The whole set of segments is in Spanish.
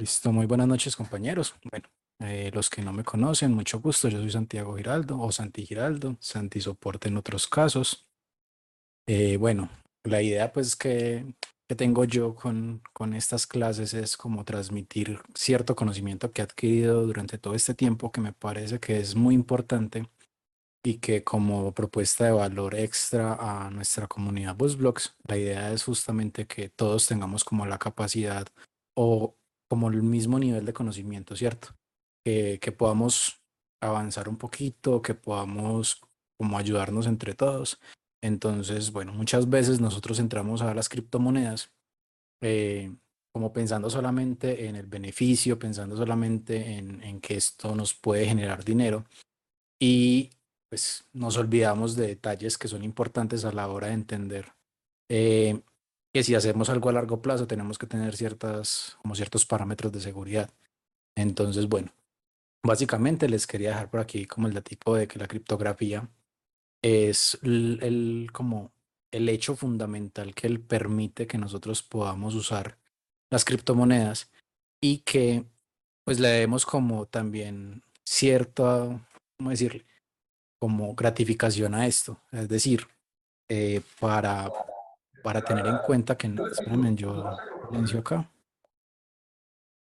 Listo, muy buenas noches compañeros. Bueno, los que no me conocen, mucho gusto. Yo soy Santiago Giraldo o Santi Giraldo, Santi Soporte en otros casos. Bueno, la idea pues que tengo yo con estas clases es como transmitir cierto conocimiento que he adquirido durante todo este tiempo que me parece que es muy importante y que como propuesta de valor extra a nuestra comunidad BusBlogs, la idea es justamente que todos tengamos como la capacidad o como el mismo nivel de conocimiento, ¿cierto? Que podamos avanzar un poquito, que podamos como ayudarnos entre todos. Entonces, bueno, muchas veces nosotros entramos a las criptomonedas eh, como pensando solamente en el beneficio, pensando solamente en que esto nos puede generar dinero y pues nos olvidamos de detalles que son importantes a la hora de entender eh, que si hacemos algo a largo plazo tenemos que tener como ciertos parámetros de seguridad. Entonces, bueno, básicamente les quería dejar por aquí como el datico de que la criptografía es como el hecho fundamental que permite que nosotros podamos usar las criptomonedas y que pues le demos como también cierta, ¿cómo decirle? Como gratificación a esto. Es decir, eh, para, para tener en cuenta que, espérenme, yo silencio acá,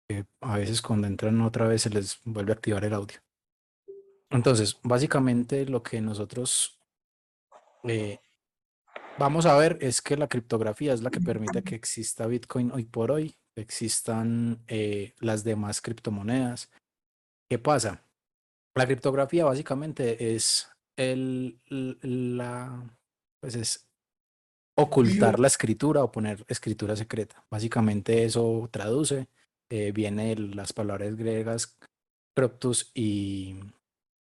que a veces cuando entran otra vez se les vuelve a activar el audio. Entonces, básicamente lo que nosotros eh, vamos a ver es que la criptografía es la que permite que exista Bitcoin hoy por hoy, que existan las demás criptomonedas. ¿Qué pasa? La criptografía básicamente es pues es ocultar la escritura o poner escritura secreta. Básicamente eso traduce, viene de las palabras griegas cryptus y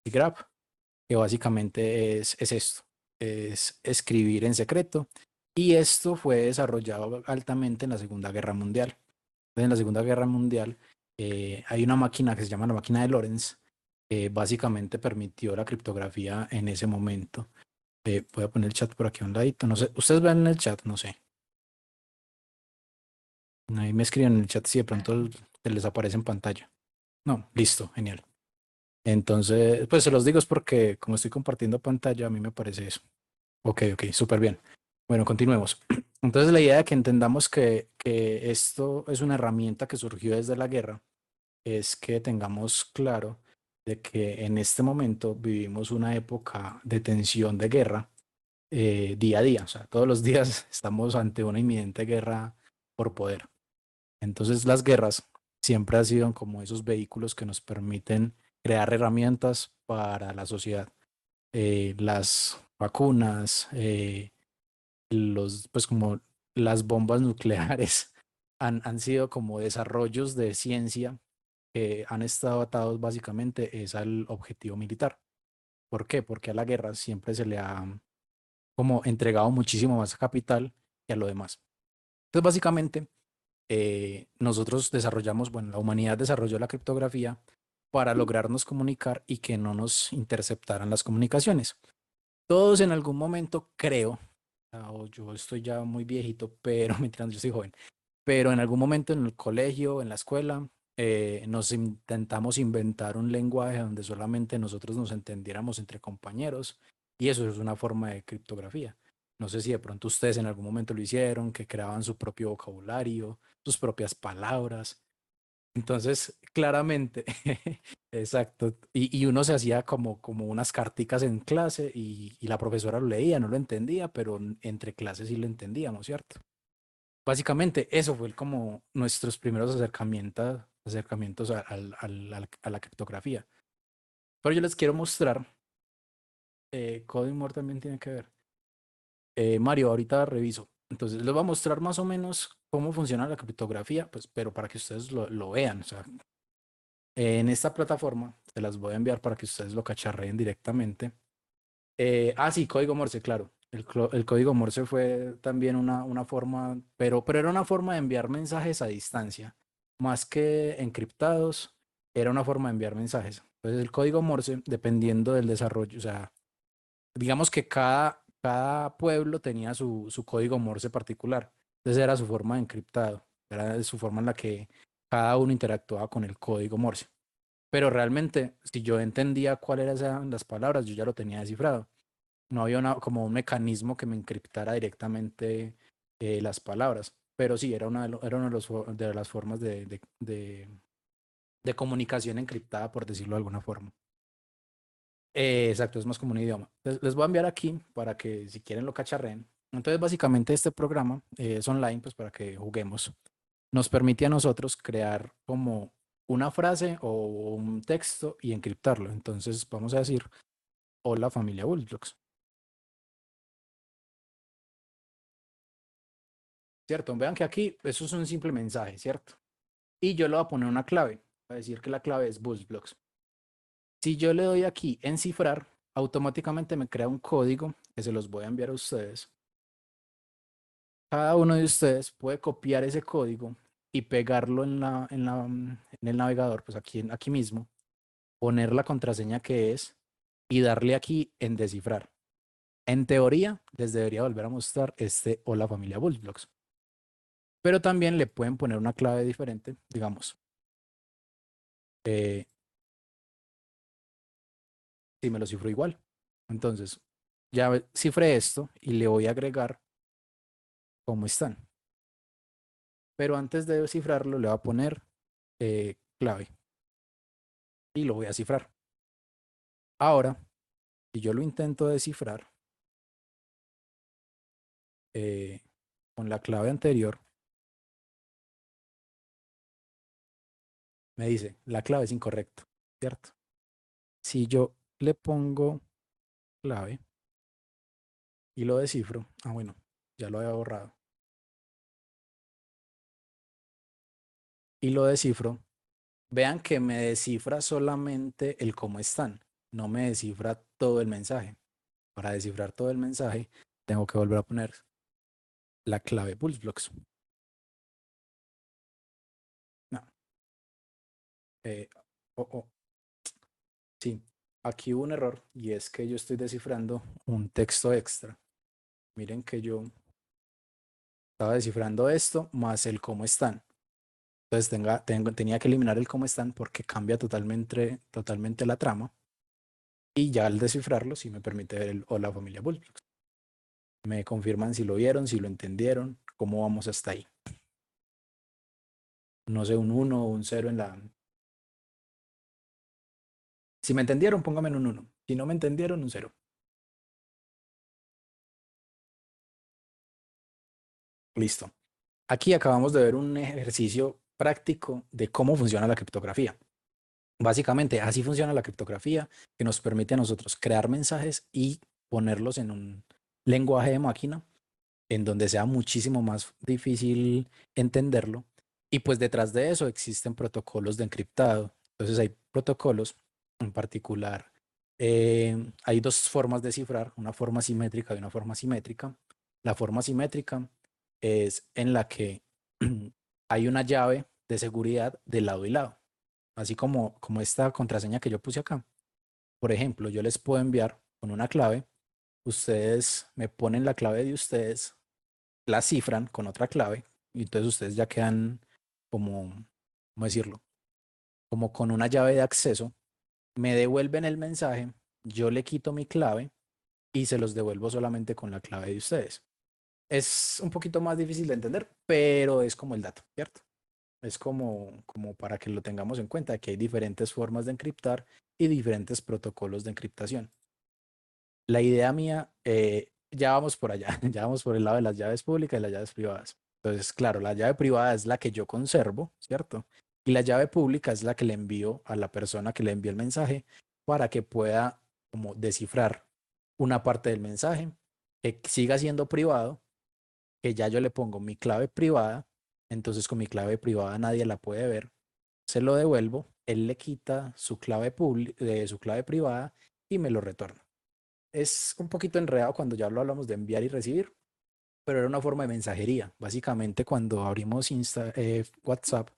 graph, que básicamente es esto, es escribir en secreto. Y esto fue desarrollado altamente en la Segunda Guerra Mundial. Entonces, en la Segunda Guerra Mundial hay una máquina que se llama la máquina de Lorentz, que básicamente permitió la criptografía en ese momento. Voy a poner el chat por aquí a un ladito. No sé, ustedes ven en el chat, no sé. Ahí me escriben en el chat si de pronto se les aparece en pantalla. No, listo, genial. Entonces, pues se los digo es porque como estoy compartiendo pantalla, a mí me parece eso. Ok, ok, súper bien. Bueno, continuemos. Entonces, la idea de que entendamos que esto es una herramienta que surgió desde la guerra es que tengamos claro de que en este momento vivimos una época de tensión de guerra día a día. O sea, todos los días estamos ante una inminente guerra por poder. Entonces las guerras siempre han sido como esos vehículos que nos permiten crear herramientas para la sociedad. Las vacunas, pues como las bombas nucleares han sido como desarrollos de ciencia que han estado atados básicamente es al objetivo militar. ¿Por qué? Porque a la guerra siempre se le ha como entregado muchísimo más capital que a lo demás. Entonces básicamente nosotros desarrollamos, bueno, la humanidad desarrolló la criptografía para lograrnos comunicar y que no nos interceptaran las comunicaciones. Todos en algún momento, creo, o yo estoy ya muy viejito, pero mientras yo soy joven, pero en algún momento en el colegio, en la escuela, nos intentamos inventar un lenguaje donde solamente nosotros nos entendiéramos entre compañeros y eso es una forma de criptografía. No sé si de pronto ustedes en algún momento lo hicieron, que creaban su propio vocabulario, sus propias palabras. Entonces, claramente, exacto. Y uno se hacía como unas carticas en clase y la profesora lo leía, no lo entendía, pero entre clases sí lo entendíamos, ¿cierto? Básicamente, eso fue como nuestros primeros acercamientos a la criptografía. Pero yo les quiero mostrar, Código More también tiene que ver. Mario, ahorita reviso. Entonces, les voy a mostrar más o menos cómo funciona la criptografía, pues, pero para que ustedes lo vean. O sea, en esta plataforma se las voy a enviar para que ustedes lo cacharreen directamente. Sí, código Morse, claro. El código Morse fue también una forma, pero era una forma de enviar mensajes a distancia. Más que encriptados, era una forma de enviar mensajes. Entonces, el código Morse, dependiendo del desarrollo, o sea, digamos que cada pueblo tenía su código Morse particular. Entonces, era su forma de encriptado. Era su forma en la que cada uno interactuaba con el código Morse. Pero realmente, si yo entendía cuáles eran las palabras, yo ya lo tenía descifrado. No había como un mecanismo que me encriptara directamente las palabras. Pero sí, era una de, de las formas de comunicación encriptada, por decirlo de alguna forma. Exacto, es más como un idioma. Les voy a enviar aquí para que si quieren lo cacharren. Entonces, básicamente este programa es online, pues para que juguemos. Nos permite a nosotros crear como una frase o un texto y encriptarlo. Entonces, vamos a decir, hola familia Bullblocks, ¿cierto? Vean que aquí eso es un simple mensaje, ¿cierto? Y yo le voy a poner una clave, voy a decir que la clave es Bullblocks. Si yo le doy aquí en cifrar, automáticamente me crea un código que se los voy a enviar a ustedes. Cada uno de ustedes puede copiar ese código y pegarlo en el navegador, pues aquí mismo, poner la contraseña que es y darle aquí en descifrar. En teoría, les debería volver a mostrar este Hola familia Bullblocks. Pero también le pueden poner una clave diferente, digamos. Eh, si me lo cifro igual. Entonces, ya cifré esto y le voy a agregar cómo están. Pero antes de cifrarlo, le voy a poner clave y lo voy a cifrar. Ahora, si yo lo intento descifrar eh, con la clave anterior, me dice, la clave es incorrecta, ¿cierto? Si yo le pongo clave y lo descifro, bueno, ya lo había borrado, y lo descifro, vean que me descifra solamente el cómo están, no me descifra todo el mensaje. Para descifrar todo el mensaje, tengo que volver a poner la clave Bullblocks. No, eh, oh, oh, sí, aquí hubo un error y es que yo estoy descifrando un texto extra. Miren que yo estaba descifrando esto más el cómo están. Entonces tenía que eliminar el cómo están porque cambia totalmente la trama. Y ya al descifrarlo, sí me permite ver el Hola familia Bullblocks. Me confirman si lo vieron, si lo entendieron, cómo vamos hasta ahí. No sé, un 1 o un 0 en la... Si me entendieron, póngame en un 1. Si no me entendieron, un 0. Listo. Aquí acabamos de ver un ejercicio práctico de cómo funciona la criptografía. Básicamente, así funciona la criptografía, que nos permite a nosotros crear mensajes y ponerlos en un lenguaje de máquina en donde sea muchísimo más difícil entenderlo. Y pues detrás de eso existen protocolos de encriptado. Entonces hay protocolos en particular. Hay dos formas de cifrar, una forma simétrica y una forma simétrica. La forma simétrica es en la que hay una llave de seguridad de lado y lado, así como esta contraseña que yo puse acá. Por ejemplo, yo les puedo enviar con una clave, ustedes me ponen la clave de ustedes, la cifran con otra clave y entonces ustedes ya quedan como, ¿cómo decirlo? Como con una llave de acceso, me devuelven el mensaje, yo le quito mi clave y se los devuelvo solamente con la clave de ustedes. Es un poquito más difícil de entender, pero es como el dato, ¿cierto? Es como para que lo tengamos en cuenta, que hay diferentes formas de encriptar y diferentes protocolos de encriptación. La idea mía, ya vamos por allá, ya vamos por el lado de las llaves públicas y las llaves privadas. Entonces, claro, la llave privada es la que yo conservo, ¿cierto? Y la llave pública es la que le envío a la persona que le envió el mensaje para que pueda como descifrar una parte del mensaje, que siga siendo privado, que ya yo le pongo mi clave privada, entonces con mi clave privada nadie la puede ver, se lo devuelvo, él le quita su clave su clave privada y me lo retorna. Es un poquito enredado cuando ya lo hablamos de enviar y recibir, pero era una forma de mensajería. Básicamente, cuando abrimos WhatsApp,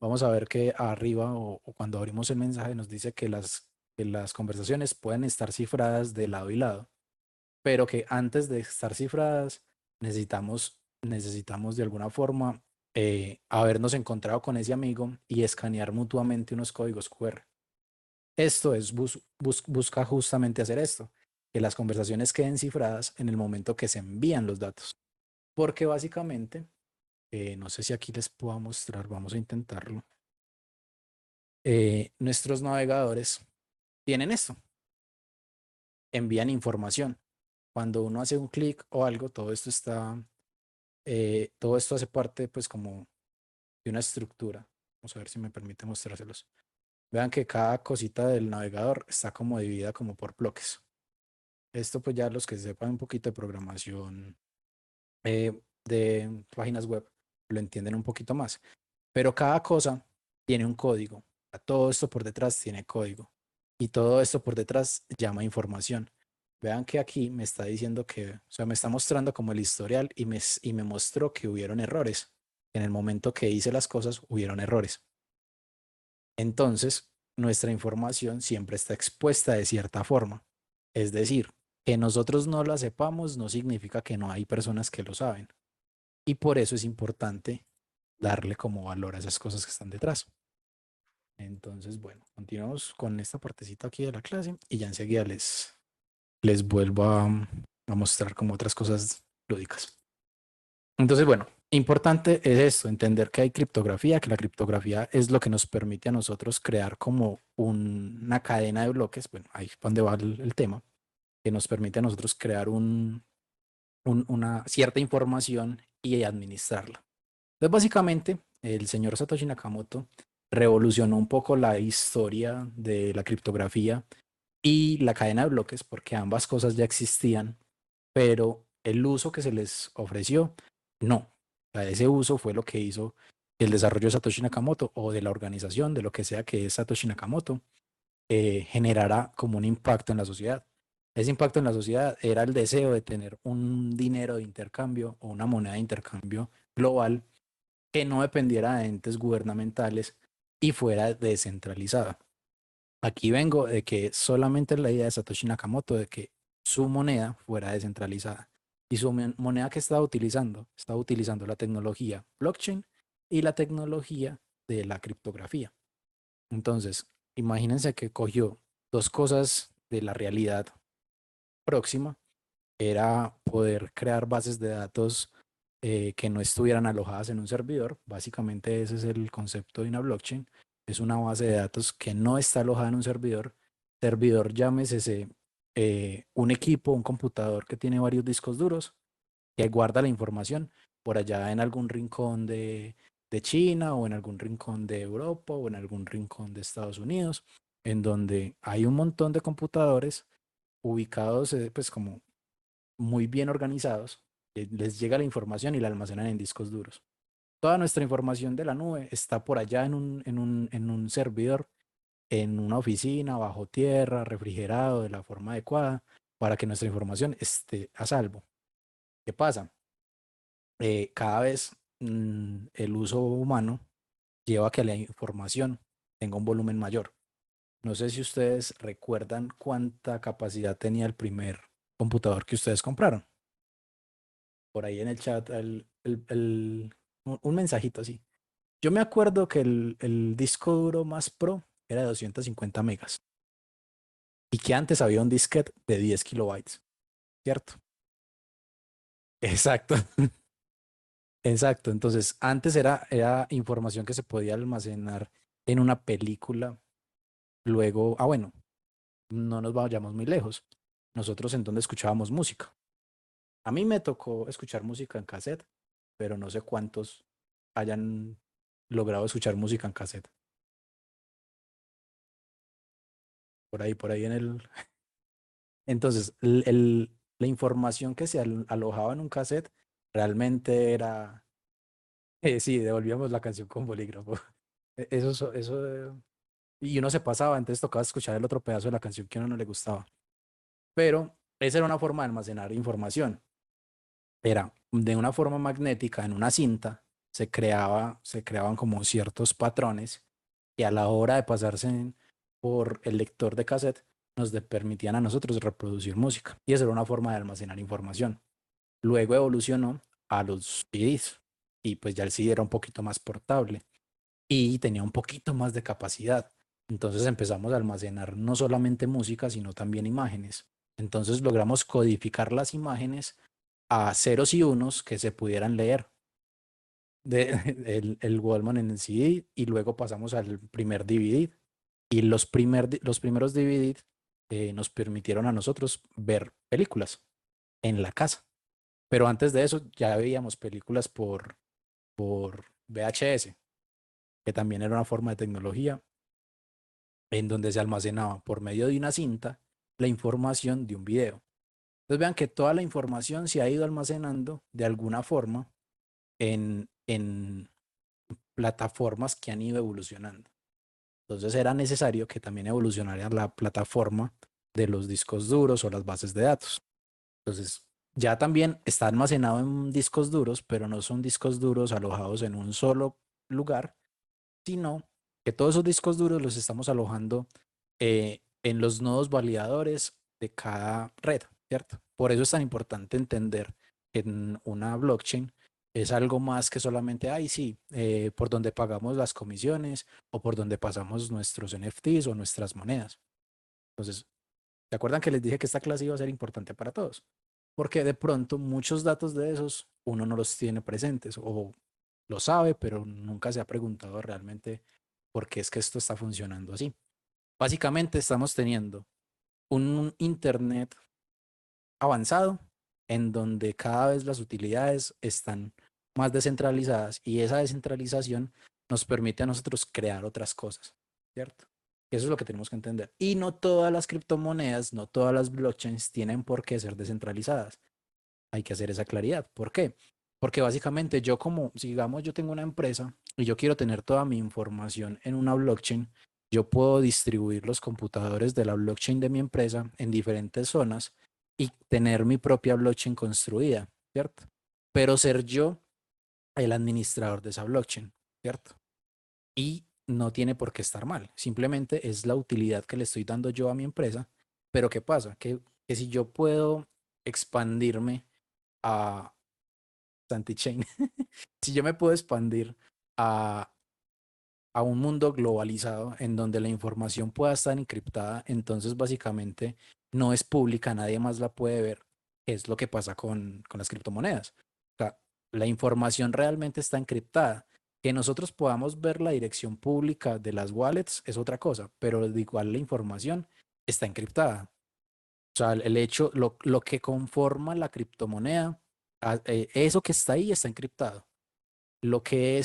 vamos a ver que arriba o cuando abrimos el mensaje nos dice que las conversaciones pueden estar cifradas de lado y lado, pero que antes de estar cifradas necesitamos de alguna forma habernos encontrado con ese amigo y escanear mutuamente unos códigos QR. Esto es busca justamente hacer esto, que las conversaciones queden cifradas en el momento que se envían los datos. Porque básicamente, no sé si aquí les puedo mostrar, vamos a intentarlo. Nuestros navegadores tienen esto, envían información. Cuando uno hace un clic o algo, todo esto todo esto hace parte pues como de una estructura. Vamos a ver si me permite mostrárselos. Vean que cada cosita del navegador está como dividida como por bloques. Esto pues ya los que sepan un poquito de programación de páginas web lo entienden un poquito más. Pero cada cosa tiene un código. Todo esto por detrás tiene código. Y todo esto por detrás llama información. Vean que aquí me está diciendo que, o sea, me está mostrando como el historial y me mostró que hubieron errores. En el momento que hice las cosas, hubieron errores. Entonces, nuestra información siempre está expuesta de cierta forma. Es decir, que nosotros no la sepamos no significa que no hay personas que lo saben. Y por eso es importante darle como valor a esas cosas que están detrás. Entonces, bueno, continuamos con esta partecita aquí de la clase y ya enseguida les vuelvo a mostrar como otras cosas lúdicas. Entonces, bueno, importante es esto, entender que hay criptografía, que la criptografía es lo que nos permite a nosotros crear como una cadena de bloques, bueno, ahí es donde va el tema, que nos permite a nosotros crear una cierta información y administrarla. Entonces, básicamente, el señor Satoshi Nakamoto revolucionó un poco la historia de la criptografía y la cadena de bloques, porque ambas cosas ya existían, pero el uso que se les ofreció, no. O sea, ese uso fue lo que hizo el desarrollo de Satoshi Nakamoto o de la organización, de lo que sea que es Satoshi Nakamoto, generara como un impacto en la sociedad. Ese impacto en la sociedad era el deseo de tener un dinero de intercambio o una moneda de intercambio global que no dependiera de entes gubernamentales y fuera descentralizada. Aquí vengo de que solamente la idea de Satoshi Nakamoto de que su moneda fuera descentralizada. Y su moneda que estaba utilizando la tecnología blockchain y la tecnología de la criptografía. Entonces, imagínense que cogió dos cosas de la realidad próxima, era poder crear bases de datos que no estuvieran alojadas en un servidor. Básicamente ese es el concepto de una blockchain. Es una base de datos que no está alojada en un servidor. Servidor, llámese un equipo, un computador que tiene varios discos duros, que guarda la información por allá en algún rincón de China o en algún rincón de Europa o en algún rincón de Estados Unidos, en donde hay un montón de computadores ubicados pues como muy bien organizados, les llega la información y la almacenan en discos duros. Toda nuestra información de la nube está por allá en un servidor, en una oficina, bajo tierra, refrigerado de la forma adecuada, para que nuestra información esté a salvo. ¿Qué pasa? Cada vez el uso humano lleva a que la información tenga un volumen mayor. No sé si ustedes recuerdan cuánta capacidad tenía el primer computador que ustedes compraron. Por ahí en el chat un mensajito así. Yo me acuerdo que el disco duro más pro era de 250 megas y que antes había un disquete de 10 kilobytes, ¿cierto? Exacto, exacto. Entonces, antes era información que se podía almacenar en una película. Luego, bueno, no nos vayamos muy lejos. Nosotros en donde escuchábamos música. A mí me tocó escuchar música en cassette, pero no sé cuántos hayan logrado escuchar música en cassette. Por ahí en el... Entonces, la información que se alojaba en un cassette realmente era... sí, devolvíamos la canción con bolígrafo. Y uno se pasaba, entonces tocaba escuchar el otro pedazo de la canción que a uno no le gustaba. Pero esa era una forma de almacenar información. Era de una forma magnética en una cinta, se creaban como ciertos patrones que a la hora de pasarse por el lector de cassette permitían a nosotros reproducir música. Y esa era una forma de almacenar información. Luego evolucionó a los CDs. y pues ya el CD era un poquito más portable y tenía un poquito más de capacidad. Entonces empezamos a almacenar no solamente música, sino también imágenes. Entonces logramos codificar las imágenes a ceros y unos que se pudieran leer el Wallman en el CD, y luego pasamos al primer DVD. Y los primeros DVD nos permitieron a nosotros ver películas en la casa. Pero antes de eso ya veíamos películas por VHS, que también era una forma de tecnología en donde se almacenaba por medio de una cinta la información de un video. Entonces vean que toda la información se ha ido almacenando de alguna forma en plataformas que han ido evolucionando. Entonces era necesario que también evolucionara la plataforma de los discos duros o las bases de datos. Entonces ya también está almacenado en discos duros, pero no son discos duros alojados en un solo lugar, sino que todos esos discos duros los estamos alojando en los nodos validadores de cada red, ¿cierto? Por eso es tan importante entender que en una blockchain es algo más que solamente, ay, sí, por donde pagamos las comisiones o por donde pasamos nuestros NFTs o nuestras monedas. Entonces, ¿se acuerdan que les dije que esta clase iba a ser importante para todos? Porque de pronto muchos datos de esos uno no los tiene presentes o lo sabe, pero nunca se ha preguntado realmente por qué es que esto está funcionando así. Básicamente estamos teniendo un Internet avanzado en donde cada vez las utilidades están más descentralizadas y esa descentralización nos permite a nosotros crear otras cosas, ¿cierto? Eso es lo que tenemos que entender. Y no todas las criptomonedas, no todas las blockchains tienen por qué ser descentralizadas. Hay que hacer esa claridad. ¿Por qué? Porque básicamente yo como, digamos, yo tengo una empresa y yo quiero tener toda mi información en una blockchain, yo puedo distribuir los computadores de la blockchain de mi empresa en diferentes zonas y tener mi propia blockchain construida, ¿cierto? Pero ser yo el administrador de esa blockchain, ¿cierto? Y no tiene por qué estar mal, simplemente es la utilidad que le estoy dando yo a mi empresa. Pero ¿qué pasa? Que si yo puedo expandirme a Santichain, si yo me puedo expandir a, a un mundo globalizado en donde la información pueda estar encriptada, entonces básicamente no es pública, nadie más la puede ver, que es lo que pasa con las criptomonedas. O sea, la información realmente está encriptada. Que nosotros podamos ver la dirección pública de las wallets es otra cosa, pero de igual la información está encriptada. O sea, el hecho, lo que conforma la criptomoneda, eso que está ahí está encriptado. Lo que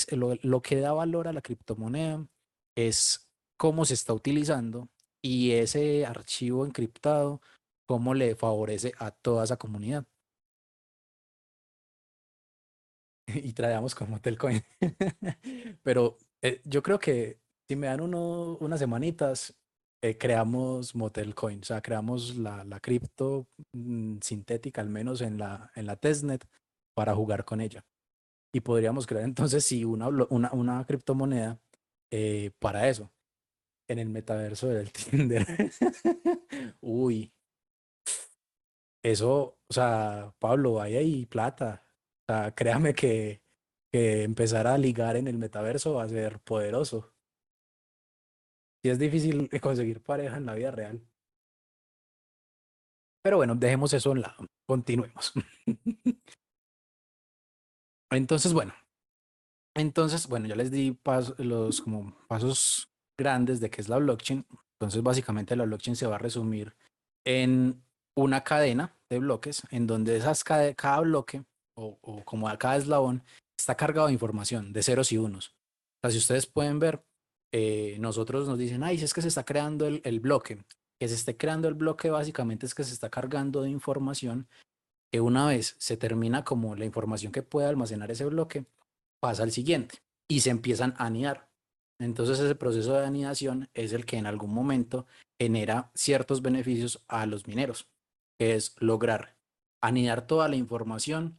da valor a la criptomoneda es cómo se está utilizando y ese archivo encriptado, cómo le favorece a toda esa comunidad. Y traemos con Motelcoin. Pero yo creo que si me dan unas semanitas, creamos Motelcoin, o sea, creamos la cripto sintética, al menos en la testnet, para jugar con ella. Y podríamos crear entonces sí una criptomoneda para eso, en el metaverso del Tinder. Uy, eso, o sea, Pablo, ahí hay plata. O sea, créame que empezar a ligar en el metaverso va a ser poderoso. Y es difícil conseguir pareja en la vida real. Pero bueno, dejemos eso a un lado. Continuemos. Entonces, bueno, ya les di los como pasos grandes de qué es la blockchain. Entonces, básicamente la blockchain se va a resumir en una cadena de bloques en donde cada bloque o como a cada eslabón está cargado de información de ceros y unos. O sea, si ustedes pueden ver, nosotros nos dicen, ay, si es que se está creando el bloque. Que se esté creando el bloque básicamente es que se está cargando de información que una vez se termina como la información que puede almacenar ese bloque, pasa al siguiente y se empiezan a anidar. Entonces ese proceso de anidación es el que en algún momento genera ciertos beneficios a los mineros, que es lograr anidar toda la información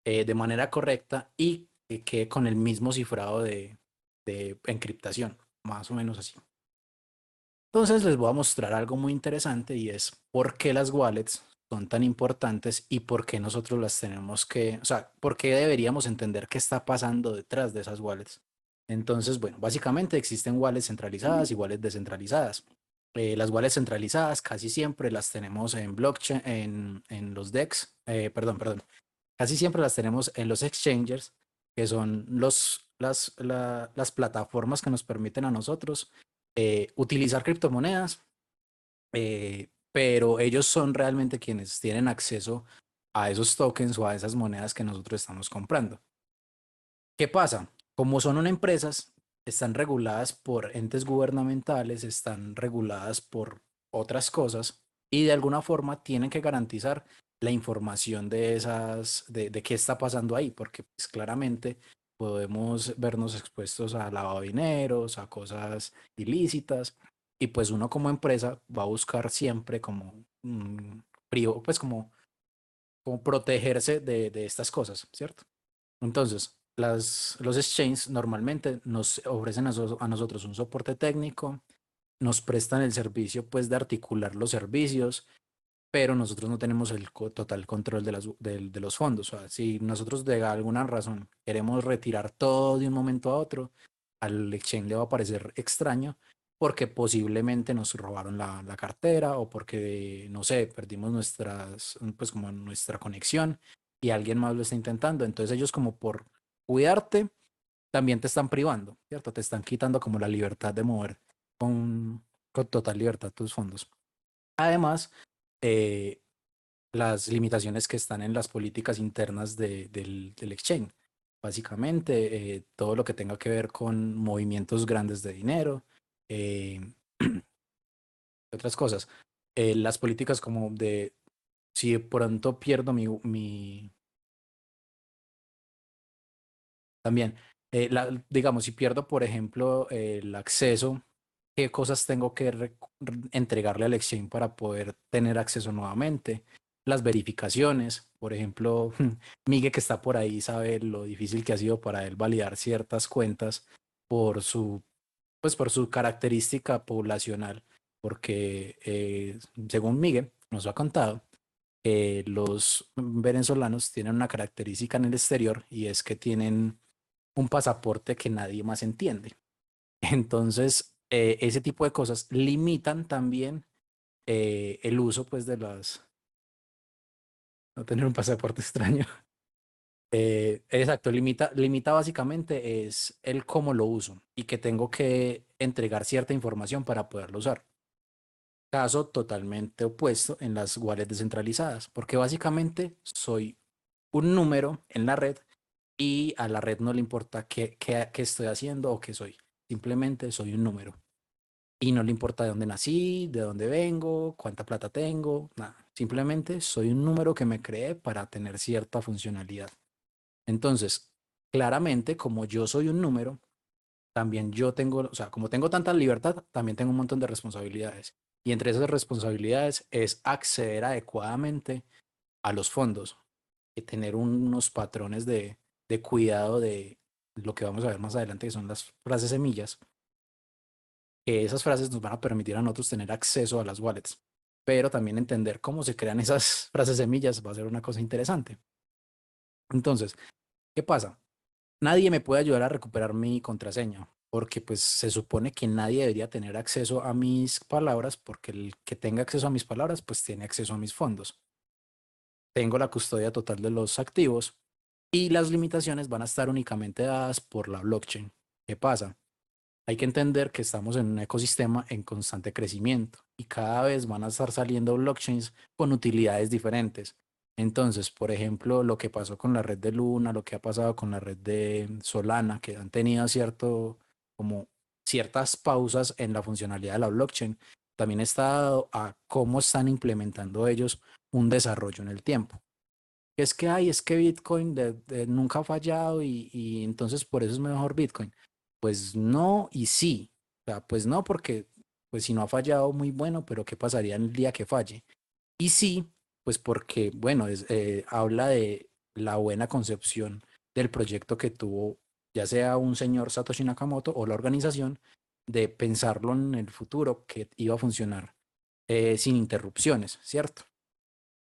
de manera correcta y que quede con el mismo cifrado de encriptación, más o menos así. Entonces les voy a mostrar algo muy interesante y es por qué las wallets son tan importantes y por qué nosotros las tenemos que, o sea, por qué deberíamos entender qué está pasando detrás de esas wallets. Entonces, bueno, básicamente existen wallets centralizadas y wallets descentralizadas. Las wallets centralizadas casi siempre las tenemos en blockchain, en los DEX, perdón, casi siempre las tenemos en los exchangers, que son las plataformas que nos permiten a nosotros utilizar criptomonedas, pero ellos son realmente quienes tienen acceso a esos tokens o a esas monedas que nosotros estamos comprando. ¿Qué pasa? Como son una empresas, están reguladas por entes gubernamentales, están reguladas por otras cosas y de alguna forma tienen que garantizar la información de de qué está pasando ahí, porque pues, claramente podemos vernos expuestos a lavado de dineros, a cosas ilícitas, y pues uno como empresa va a buscar siempre como, pues como protegerse de estas cosas, ¿cierto? Entonces, los exchanges normalmente nos ofrecen a nosotros un soporte técnico, nos prestan el servicio pues de articular los servicios, pero nosotros no tenemos el total control de los fondos. O sea, si nosotros de alguna razón queremos retirar todo de un momento a otro, al exchange le va a parecer extraño porque posiblemente nos robaron la cartera o porque, no sé, perdimos pues como nuestra conexión y alguien más lo está intentando. Entonces ellos como por cuidarte, también te están privando, ¿cierto? Te están quitando como la libertad de mover con, con total libertad tus fondos. Además, eh, las limitaciones que están en las políticas internas del exchange. Básicamente, todo lo que tenga que ver con movimientos grandes de dinero, eh, otras cosas. Las políticas como de si de pronto pierdo también, digamos, si pierdo, por ejemplo, el acceso, ¿qué cosas tengo que entregarle al exchange para poder tener acceso nuevamente? Las verificaciones, por ejemplo, Miguel que está por ahí sabe lo difícil que ha sido para él validar ciertas cuentas por pues por su característica poblacional, porque según Miguel nos ha contado, los venezolanos tienen una característica en el exterior y es que tienen un pasaporte que nadie más entiende. Entonces, ese tipo de cosas limitan también el uso pues de no tener un pasaporte extraño. Exacto, limita básicamente es el cómo lo uso y que tengo que entregar cierta información para poderlo usar. Caso totalmente opuesto en las wallets descentralizadas, porque básicamente soy un número en la red y a la red no le importa qué estoy haciendo o qué soy. Simplemente soy un número. Y no le importa de dónde nací, de dónde vengo, cuánta plata tengo, nada. Simplemente soy un número que me creé para tener cierta funcionalidad. Entonces, claramente, como yo soy un número, también yo tengo, o sea, como tengo tanta libertad, también tengo un montón de responsabilidades. Y entre esas responsabilidades es acceder adecuadamente a los fondos y tener unos patrones de cuidado de lo que vamos a ver más adelante, que son las frases semillas, que esas frases nos van a permitir a nosotros tener acceso a las wallets, pero también entender cómo se crean esas frases semillas va a ser una cosa interesante. Entonces, ¿qué pasa? Nadie me puede ayudar a recuperar mi contraseña, porque pues se supone que nadie debería tener acceso a mis palabras, porque el que tenga acceso a mis palabras, pues tiene acceso a mis fondos. Tengo la custodia total de los activos y las limitaciones van a estar únicamente dadas por la blockchain. ¿Qué pasa? Hay que entender que estamos en un ecosistema en constante crecimiento y cada vez van a estar saliendo blockchains con utilidades diferentes. Entonces, por ejemplo, lo que pasó con la red de Luna, lo que ha pasado con la red de Solana, que han tenido como ciertas pausas en la funcionalidad de la blockchain, también está dado a cómo están implementando ellos un desarrollo en el tiempo. Es que Bitcoin nunca ha fallado y entonces por eso es mejor Bitcoin. Pues no y sí. O sea, pues no porque pues si no ha fallado muy bueno, pero ¿qué pasaría en el día que falle? Y sí, pues porque, bueno, habla de la buena concepción del proyecto que tuvo ya sea un señor Satoshi Nakamoto o la organización de pensarlo en el futuro que iba a funcionar sin interrupciones, ¿cierto?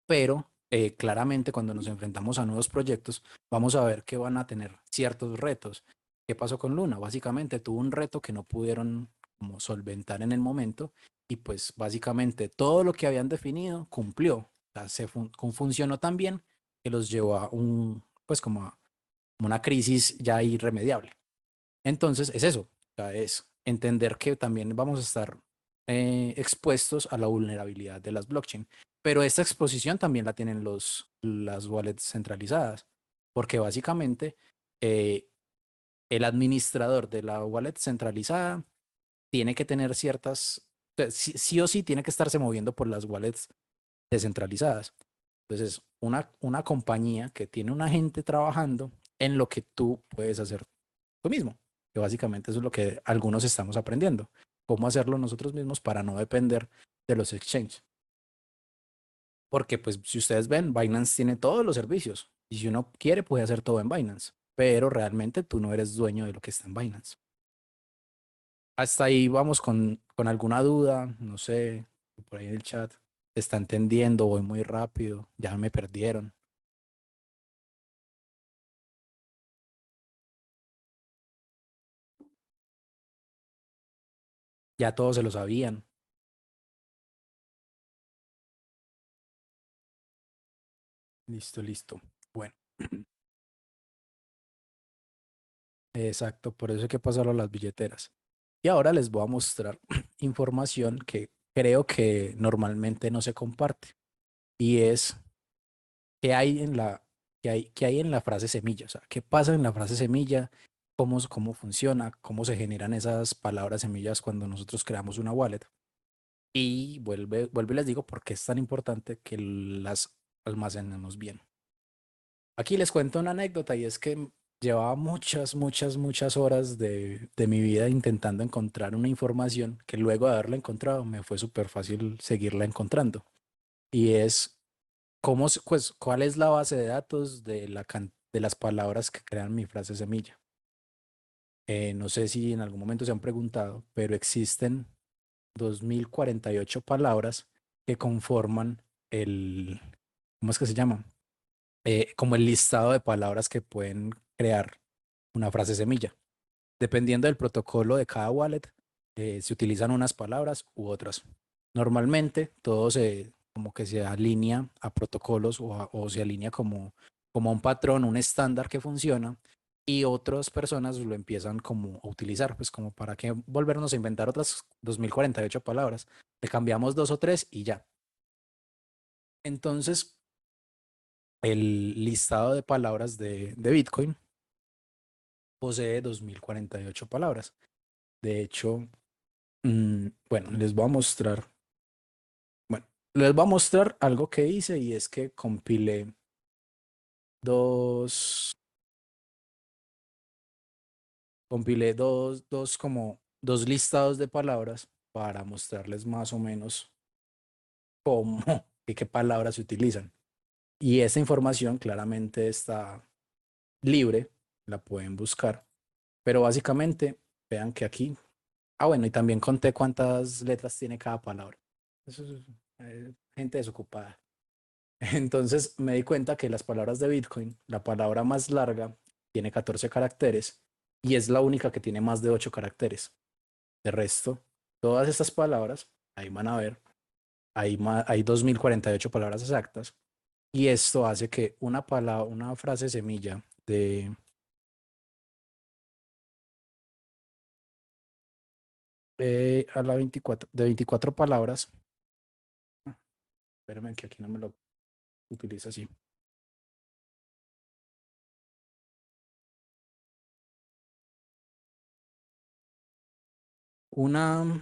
pero claramente cuando nos enfrentamos a nuevos proyectos, vamos a ver que van a tener ciertos retos. ¿Qué pasó con Luna? Básicamente tuvo un reto que no pudieron como solventar en el momento y pues básicamente todo lo que habían definido cumplió. O sea, funcionó tan bien que los llevó a pues como a una crisis ya irremediable. Entonces es eso, o sea, es entender que también vamos a estar expuestos a la vulnerabilidad de las blockchain. Pero esta exposición también la tienen las wallets centralizadas, porque básicamente eh, el administrador de la wallet centralizada tiene que tener ciertas, o sea, sí o sí tiene que estarse moviendo por las wallets descentralizadas. Entonces, una compañía que tiene una gente trabajando en lo que tú puedes hacer tú mismo, que básicamente eso es lo que algunos estamos aprendiendo, cómo hacerlo nosotros mismos para no depender de los exchanges. Porque pues si ustedes ven, Binance tiene todos los servicios y si uno quiere puede hacer todo en Binance, pero realmente tú no eres dueño de lo que está en Binance. Hasta ahí vamos con alguna duda, no sé, por ahí en el chat. ¿Se está entendiendo? Voy muy rápido, ya me perdieron. Ya todos se lo sabían. Listo, listo. Bueno, exacto, por eso hay que pasarlo a las billeteras. Y ahora les voy a mostrar información que creo que normalmente no se comparte. Y es qué hay en qué hay en la frase semilla. O sea, qué pasa en la frase semilla, cómo funciona, cómo se generan esas palabras semillas cuando nosotros creamos una wallet. Y vuelvo y les digo por qué es tan importante que las almacenemos bien. Aquí les cuento una anécdota y es que llevaba muchas horas de mi vida intentando encontrar una información que luego de haberla encontrado me fue súper fácil seguirla encontrando. Y es pues, cuál es la base de datos de las palabras que crean mi frase semilla. No sé si en algún momento se han preguntado, pero existen 2048 palabras que conforman ¿cómo es que se llama? Como el listado de palabras que pueden crear una frase semilla. Dependiendo del protocolo de cada wallet, se utilizan unas palabras u otras. Normalmente todo como que se alinea a protocolos o se alinea como a un patrón, un estándar que funciona y otras personas lo empiezan como a utilizar, pues como para que volvernos a inventar otras 2048 palabras. Le cambiamos dos o tres y ya. Entonces, el listado de palabras de Bitcoin posee 2048 palabras. De hecho, bueno, bueno, les voy a mostrar algo que hice y es que dos, compilé dos listados de palabras para mostrarles más o menos cómo y qué palabras se utilizan. Y esta información claramente está libre, la pueden buscar, pero básicamente vean que aquí, bueno, y también conté cuántas letras tiene cada palabra. Eso es gente desocupada. Entonces me di cuenta que las palabras de Bitcoin, la palabra más larga tiene 14 caracteres y es la única que tiene más de 8 caracteres. De resto, todas estas palabras, ahí van a ver, hay 2048 palabras exactas y esto hace que una frase semilla de 24 palabras, espérenme que aquí no me lo utiliza así. Una,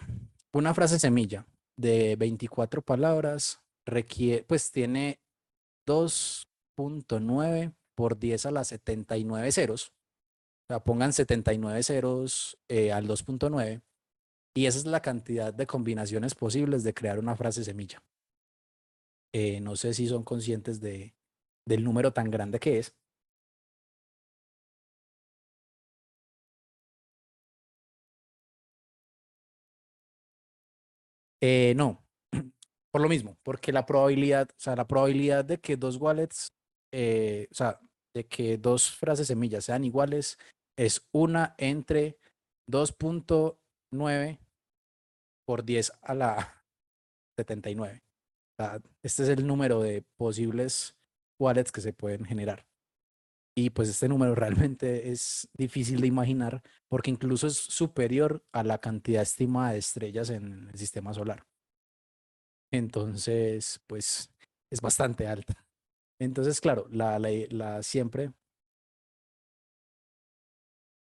una frase semilla de 24 palabras pues tiene 2.9 por 10 a las 79 ceros. O sea, pongan 79 ceros al 2.9 y esa es la cantidad de combinaciones posibles de crear una frase semilla. No sé si son conscientes del número tan grande que es. No, Por lo mismo, porque la probabilidad, o sea, la probabilidad de que dos wallets, o sea, de que dos frases semillas sean iguales es una entre 2.9 por 10 a la 79. O sea, este es el número de posibles wallets que se pueden generar. Y pues este número realmente es difícil de imaginar porque incluso es superior a la cantidad estimada de estrellas en el sistema solar. Entonces, pues es bastante alta. Entonces, claro, la siempre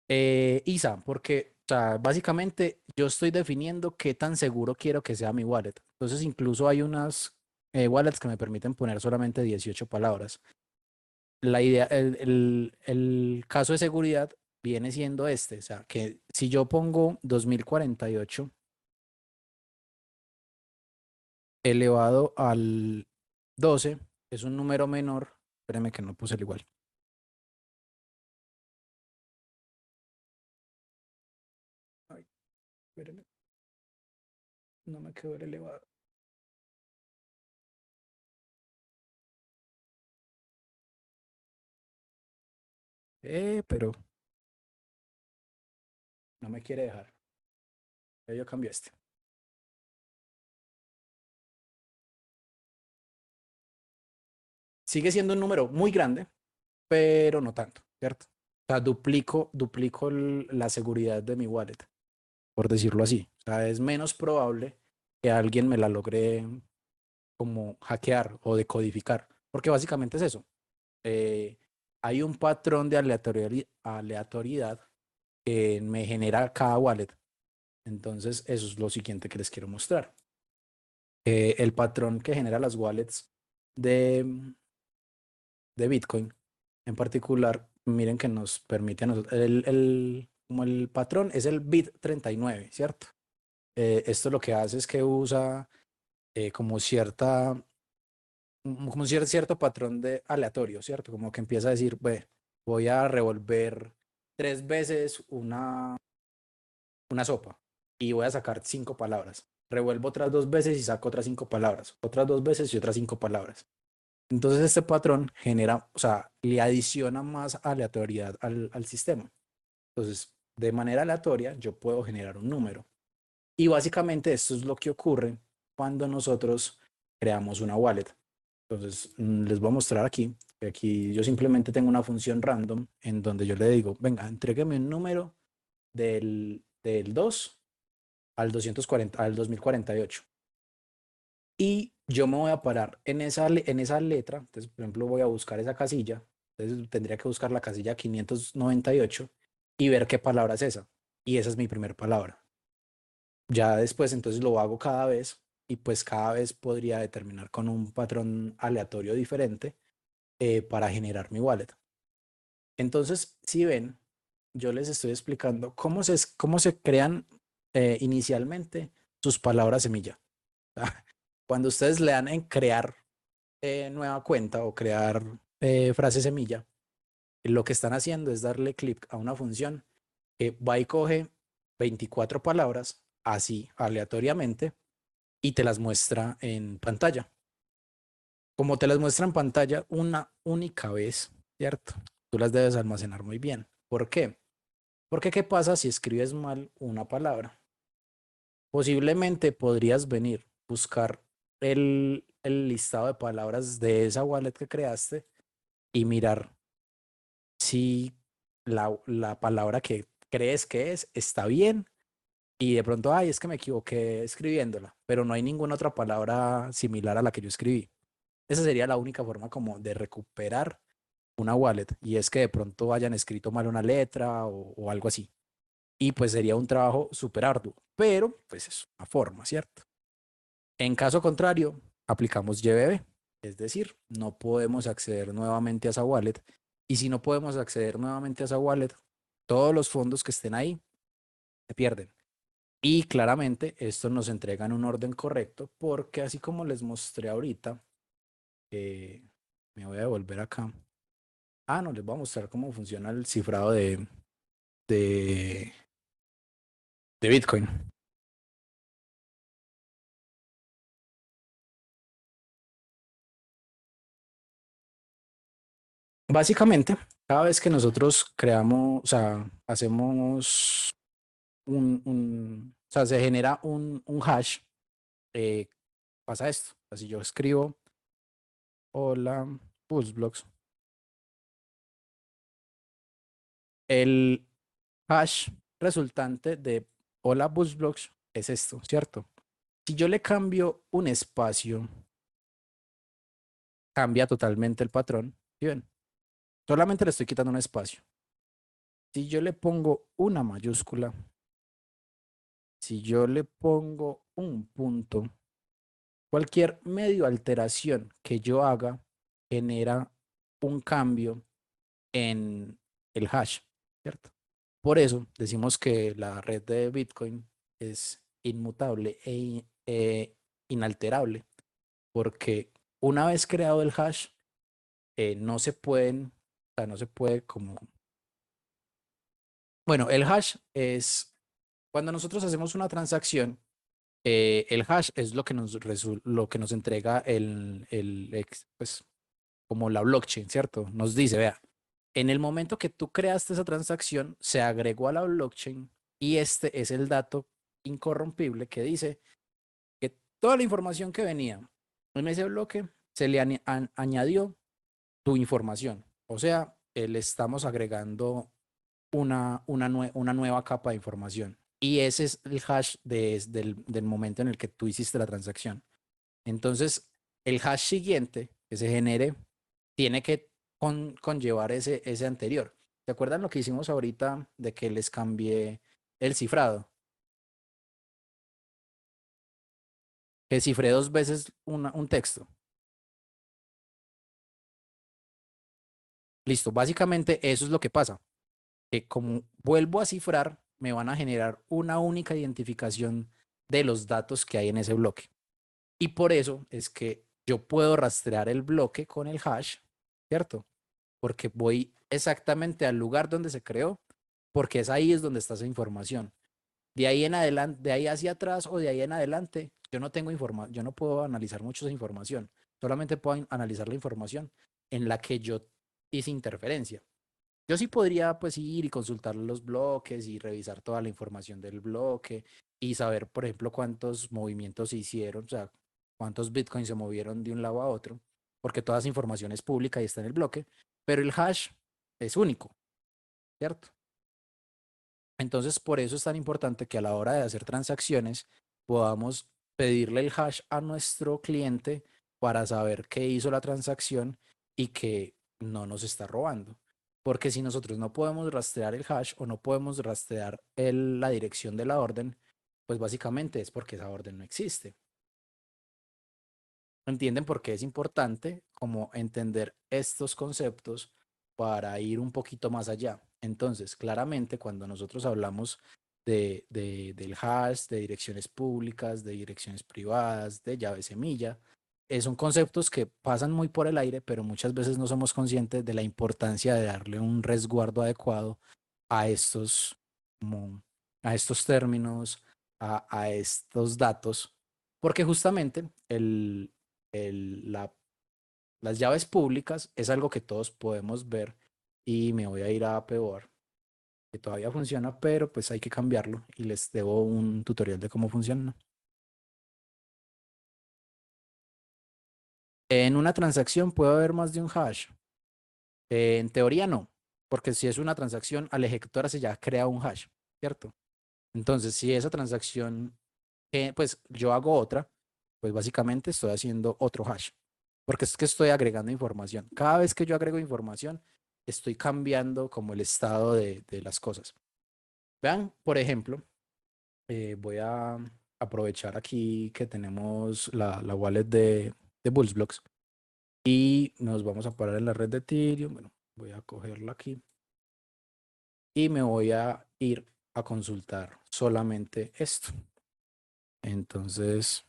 ISA, porque, o sea, básicamente yo estoy definiendo qué tan seguro quiero que sea mi wallet. Entonces, incluso hay unas wallets que me permiten poner solamente 18 palabras. La idea, el caso de seguridad viene siendo este, o sea, que si yo pongo 2048 elevado al 12, es un número menor, espérame que no puse el igual. Ay, espérame, no me quedó el elevado. Pero no me quiere dejar. Ya yo cambio este. Sigue siendo un número muy grande, pero no tanto, ¿cierto? O sea, duplico la seguridad de mi wallet, por decirlo así. O sea, es menos probable que alguien me la logre como hackear o decodificar, porque básicamente es eso. Eh, Hay un patrón de aleatoriedad que me genera cada wallet. Entonces, eso es lo siguiente que les quiero mostrar. El patrón que genera las wallets de, de Bitcoin, en particular, miren que nos permite a nosotros, como el patrón es el bit 39, ¿cierto? Esto lo que hace es que usa como cierto patrón de aleatorio, ¿cierto? Como que empieza a decir, voy a revolver 3 veces una sopa y voy a sacar 5 palabras. Revuelvo otras 2 veces y saco otras 5 palabras. Otras 2 veces y otras 5 palabras. Entonces este patrón genera, o sea, le adiciona más aleatoriedad al sistema. Entonces, de manera aleatoria, yo puedo generar un número. Y básicamente esto es lo que ocurre cuando nosotros creamos una wallet. Entonces, les voy a mostrar aquí, que aquí yo simplemente tengo una función random en donde yo le digo, venga, entrégueme un número del 2 al 240, al 2048. Y yo me voy a parar en esa letra. Entonces, por ejemplo, voy a buscar esa casilla. Entonces, tendría que buscar la casilla 598 y ver qué palabra es esa. Y esa es mi primera palabra. Ya después, entonces lo hago cada vez y pues cada vez podría determinar con un patrón aleatorio diferente para generar mi wallet. Entonces, si ven, yo les estoy explicando cómo se crean inicialmente sus palabras semilla. Cuando ustedes le dan en crear nueva cuenta o crear frase semilla, lo que están haciendo es darle clic a una función que va y coge 24 palabras así aleatoriamente y te las muestra en pantalla. Como te las muestra en pantalla una única vez, ¿cierto? Tú las debes almacenar muy bien. ¿Por qué? Porque ¿qué pasa si escribes mal una palabra? Posiblemente podrías venir, buscar el listado de palabras de esa wallet que creaste y mirar si la palabra que crees que es está bien y de pronto, ay, es que me equivoqué escribiéndola, pero no hay ninguna otra palabra similar a la que yo escribí. Esa sería la única forma como de recuperar una wallet y es que de pronto hayan escrito mal una letra o algo así. Y pues sería un trabajo súper arduo, pero pues es una forma, ¿cierto? En caso contrario, aplicamos YBB, es decir, no podemos acceder nuevamente a esa wallet y si no podemos acceder nuevamente a esa wallet, todos los fondos que estén ahí se pierden. Y claramente esto nos entrega en un orden correcto porque así como les mostré ahorita, me voy a devolver acá. Ah, no, les voy a mostrar cómo funciona el cifrado de, de Bitcoin. Básicamente, cada vez que nosotros creamos, o sea, hacemos o sea, se genera un hash, eh, pasa esto. O sea, si yo escribo hola pulseblocks, el hash resultante de hola pulseblocks es esto, ¿cierto? Si yo le cambio un espacio, cambia totalmente el patrón. ¿Sí ven? Solamente le estoy quitando un espacio. Si yo le pongo una mayúscula, si yo le pongo un punto, cualquier medio alteración que yo haga genera un cambio en el hash, ¿cierto? Por eso decimos que la red de Bitcoin es inmutable e inalterable, porque una vez creado el hash, no se pueden, o sea, no se puede como... Bueno, el hash es cuando nosotros hacemos una transacción, el hash es lo que nos entrega pues, como la blockchain, ¿cierto? Nos dice, vea, en el momento que tú creaste esa transacción, se agregó a la blockchain y este es el dato incorrompible que dice que toda la información que venía en ese bloque se le añadió tu información. O sea, le estamos agregando una nueva capa de información. Y ese es el hash del momento en el que tú hiciste la transacción. Entonces, el hash siguiente que se genere tiene que conllevar ese anterior. ¿Se acuerdan lo que hicimos ahorita de que les cambié el cifrado? Que cifré dos veces un texto. Listo, básicamente eso es lo que pasa. Que como vuelvo a cifrar, me van a generar una única identificación de los datos que hay en ese bloque. Y por eso es que yo puedo rastrear el bloque con el hash, ¿cierto? Porque voy exactamente al lugar donde se creó, porque es ahí es donde está esa información. De ahí en adelante, de ahí hacia atrás o de ahí en adelante, yo no tengo información, yo no puedo analizar mucho esa información. Solamente puedo analizar la información en la que yo hice interferencia. Yo sí podría pues ir y consultar los bloques y revisar toda la información del bloque y saber, por ejemplo, cuántos movimientos se hicieron, o sea, cuántos bitcoins se movieron de un lado a otro, porque toda esa información es pública y está en el bloque, pero el hash es único, ¿cierto? Entonces, por eso es tan importante que a la hora de hacer transacciones podamos pedirle el hash a nuestro cliente para saber qué hizo la transacción y que no nos está robando. Porque si nosotros no podemos rastrear el hash o no podemos rastrear la dirección de la orden, pues básicamente es porque esa orden no existe. ¿Entienden por qué es importante como entender estos conceptos para ir un poquito más allá? Entonces, claramente, cuando nosotros hablamos del hash, de direcciones públicas, de direcciones privadas, de llave semilla, son conceptos que pasan muy por el aire, pero muchas veces no somos conscientes de la importancia de darle un resguardo adecuado a estos, como, a estos términos, a estos datos, porque justamente las llaves públicas es algo que todos podemos ver y me voy a ir a peor, que todavía funciona, pero pues hay que cambiarlo y les debo un tutorial de cómo funciona. En una transacción puede haber más de un hash. En teoría no, porque si es una transacción al ejecutar se ya crea un hash, ¿cierto? Entonces, si esa transacción, pues yo hago otra, pues básicamente estoy haciendo otro hash, porque es que estoy agregando información. Cada vez que yo agrego información, estoy cambiando como el estado de las cosas. Vean, por ejemplo, voy a aprovechar aquí que tenemos la wallet de Bullsblocks y nos vamos a parar en la red de Ethereum. Bueno, voy a cogerla aquí y me voy a ir a consultar solamente esto. Entonces,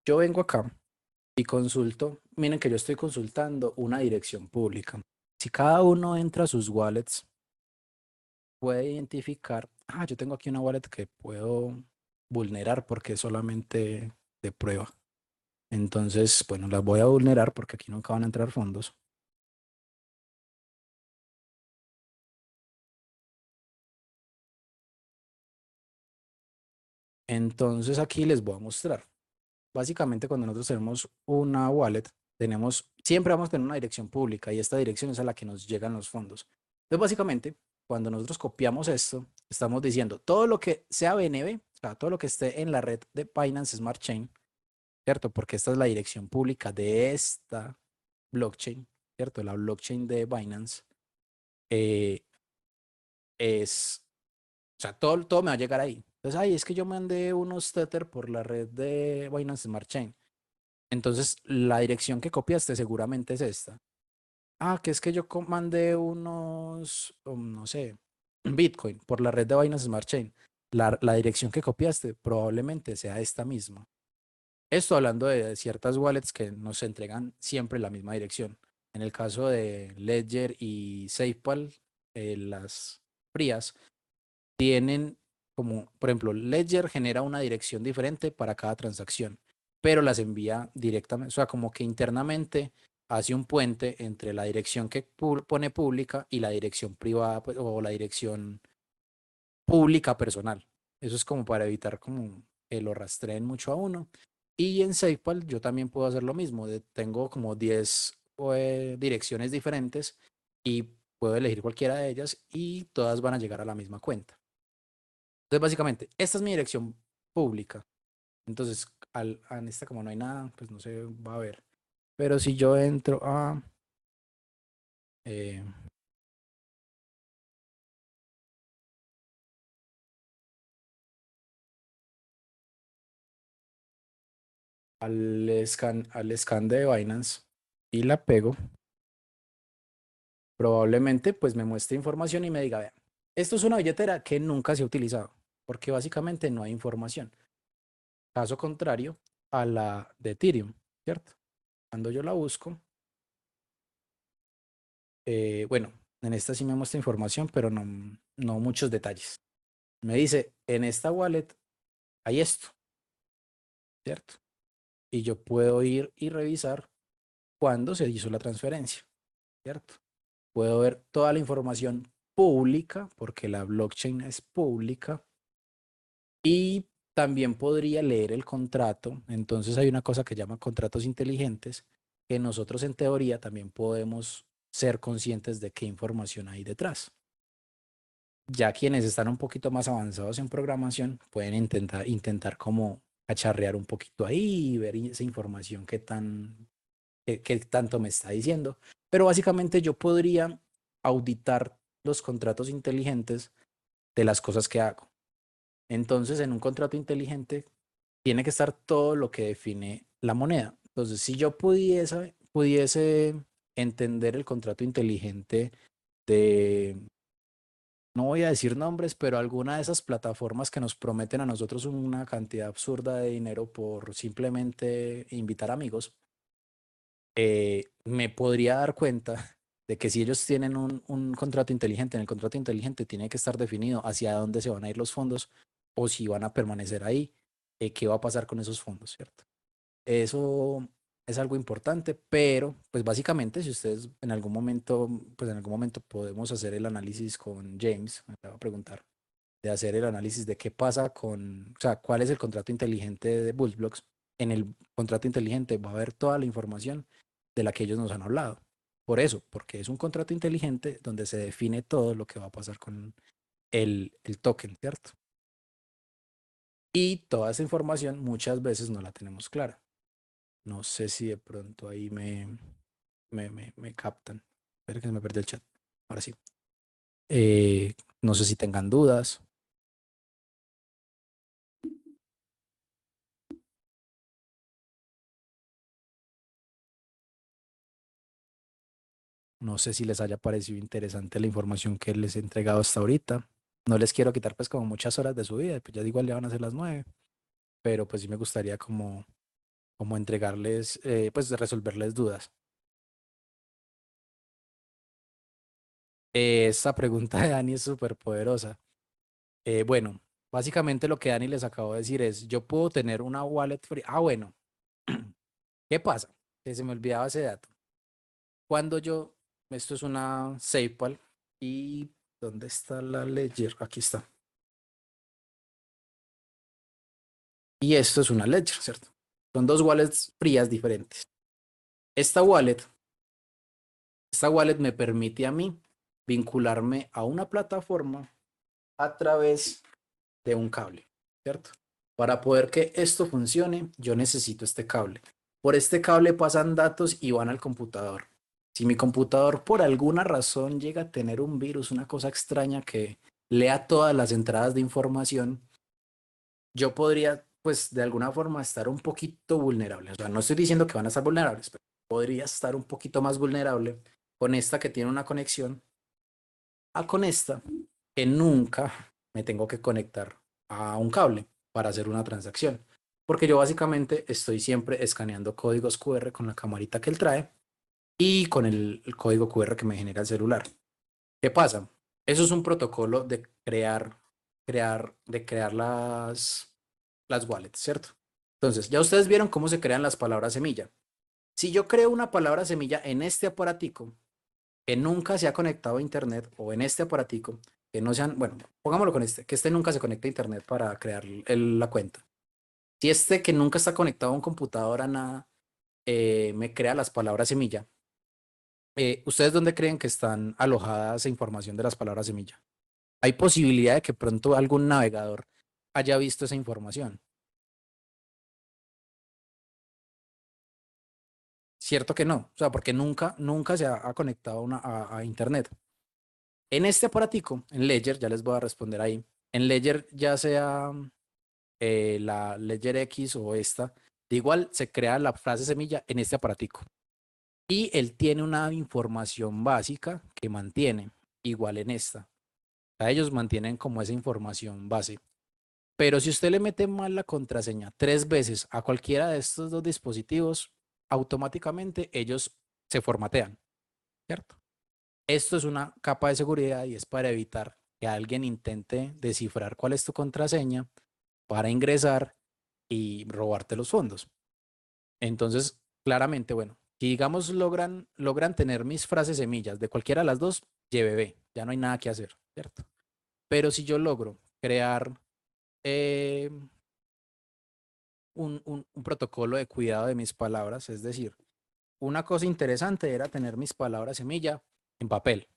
yo vengo acá y consulto, miren que yo estoy consultando una dirección pública. Si cada uno entra a sus wallets, puede identificar, yo tengo aquí una wallet que puedo vulnerar porque es solamente de prueba. Entonces, bueno, las voy a vulnerar porque aquí nunca van a entrar fondos. Entonces aquí les voy a mostrar. Básicamente cuando nosotros tenemos una wallet, siempre vamos a tener una dirección pública y esta dirección es a la que nos llegan los fondos. Entonces básicamente, cuando nosotros copiamos esto, estamos diciendo todo lo que sea BNB, o sea, todo lo que esté en la red de Binance Smart Chain, ¿cierto? Porque esta es la dirección pública de esta blockchain, ¿cierto? La blockchain de Binance eh, es, o sea, todo me va a llegar ahí. Entonces, es que yo mandé unos Tether por la red de Binance Smart Chain. Entonces, la dirección que copiaste seguramente es esta. Que es que yo mandé unos, no sé, Bitcoin por la red de Binance Smart Chain. La dirección que copiaste probablemente sea esta misma. Esto hablando de ciertas wallets que nos entregan siempre la misma dirección. En el caso de Ledger y SafePal, las frías tienen como, por ejemplo, Ledger genera una dirección diferente para cada transacción, pero las envía directamente, o sea, como que internamente hace un puente entre la dirección que pone pública y la dirección privada, pues, o la dirección pública personal. Eso es como para evitar como que lo rastreen mucho a uno. Y en SafePal yo también puedo hacer lo mismo. Tengo como 10 direcciones diferentes y puedo elegir cualquiera de ellas y todas van a llegar a la misma cuenta. Entonces, básicamente, esta es mi dirección pública. Entonces, en esta como no hay nada, pues no se va a ver. Pero si yo entro eh, al scan de Binance y la pego, probablemente pues me muestre información y me diga, vea, esto es una billetera que nunca se ha utilizado, porque básicamente no hay información. Caso contrario a la de Ethereum, ¿cierto? Cuando yo la busco, bueno, en esta sí me muestra información, pero no muchos detalles. Me dice, en esta wallet hay esto, ¿cierto? Y yo puedo ir y revisar cuándo se hizo la transferencia, ¿cierto? Puedo ver toda la información pública, porque la blockchain es pública, y también podría leer el contrato. Entonces hay una cosa que llama contratos inteligentes, que nosotros en teoría también podemos ser conscientes de qué información hay detrás. Ya quienes están un poquito más avanzados en programación pueden intentar como cacharrear un poquito ahí y ver esa información qué tanto me está diciendo. Pero básicamente yo podría auditar los contratos inteligentes de las cosas que hago. Entonces, en un contrato inteligente tiene que estar todo lo que define la moneda. Entonces, si yo pudiese entender el contrato inteligente de, no voy a decir nombres, pero alguna de esas plataformas que nos prometen a nosotros una cantidad absurda de dinero por simplemente invitar amigos, me podría dar cuenta de que si ellos tienen un contrato inteligente, en el contrato inteligente tiene que estar definido hacia dónde se van a ir los fondos o si van a permanecer ahí, qué va a pasar con esos fondos, ¿cierto? Eso es algo importante, pero pues básicamente si ustedes en algún momento, pues en algún momento podemos hacer el análisis con James, me va a preguntar, de hacer el análisis de qué pasa o sea, cuál es el contrato inteligente de Bullblocks. En el contrato inteligente va a haber toda la información de la que ellos nos han hablado. Por eso, porque es un contrato inteligente donde se define todo lo que va a pasar con el token, ¿cierto? Y toda esa información muchas veces no la tenemos clara. No sé si de pronto ahí me captan. Espera que se me perdió el chat. Ahora sí. No sé si tengan dudas. No sé si les haya parecido interesante la información que les he entregado hasta ahorita. No les quiero quitar pues como muchas horas de su vida, pues ya igual le van a ser las 9, pero pues sí me gustaría como entregarles, pues resolverles dudas. Esta pregunta de Dani es súper poderosa. Bueno, básicamente lo que Dani les acabo de decir es, yo puedo tener una wallet free. Ah, bueno, ¿qué pasa? Que se me olvidaba ese dato. Cuando yo, esto es una SafePal y ¿dónde está la Ledger? Aquí está. Y esto es una Ledger, ¿cierto? Son dos wallets frías diferentes. Esta wallet, esta wallet me permite a mí vincularme a una plataforma a través de un cable, ¿cierto? Para poder que esto funcione, yo necesito este cable. Por este cable pasan datos y van al computador. Si mi computador por alguna razón llega a tener un virus, una cosa extraña que lea todas las entradas de información, yo podría, pues, de alguna forma estar un poquito vulnerable. O sea, no estoy diciendo que van a estar vulnerables, pero podría estar un poquito más vulnerable con esta que tiene una conexión a con esta que nunca me tengo que conectar a un cable para hacer una transacción. Porque yo básicamente estoy siempre escaneando códigos QR con la camarita que él trae y con el código QR que me genera el celular. ¿Qué pasa? Eso es un protocolo de crear las wallets, ¿cierto? Entonces, ya ustedes vieron cómo se crean las palabras semilla. Si yo creo una palabra semilla en este aparatico, que nunca se ha conectado a internet o en este aparatico, que no sean, bueno, pongámoslo con este, que este nunca se conecta a internet para crear la cuenta. Si este que nunca está conectado a un computador a nada, me crea las palabras semilla, ¿ustedes dónde creen que están alojadas esa información de las palabras semilla? Hay posibilidad de que pronto algún navegador haya visto esa información. Cierto que no, o sea, porque nunca se ha conectado a internet. En este aparatico, en Ledger, ya les voy a responder ahí. En Ledger, ya sea la Ledger X o esta, de igual se crea la frase semilla en este aparatico. Y él tiene una información básica que mantiene, igual en esta. A ellos mantienen como esa información base. Pero si usted le mete mal la contraseña 3 veces a cualquiera de estos dos dispositivos, automáticamente ellos se formatean, ¿cierto? Esto es una capa de seguridad y es para evitar que alguien intente descifrar cuál es tu contraseña para ingresar y robarte los fondos. Entonces, claramente, bueno, si digamos logran tener mis frases semillas de cualquiera de las dos, YBB, ya no hay nada que hacer, ¿cierto? Pero si yo logro crear eh, un protocolo de cuidado de mis palabras, es decir, una cosa interesante era tener mis palabras semilla en papel.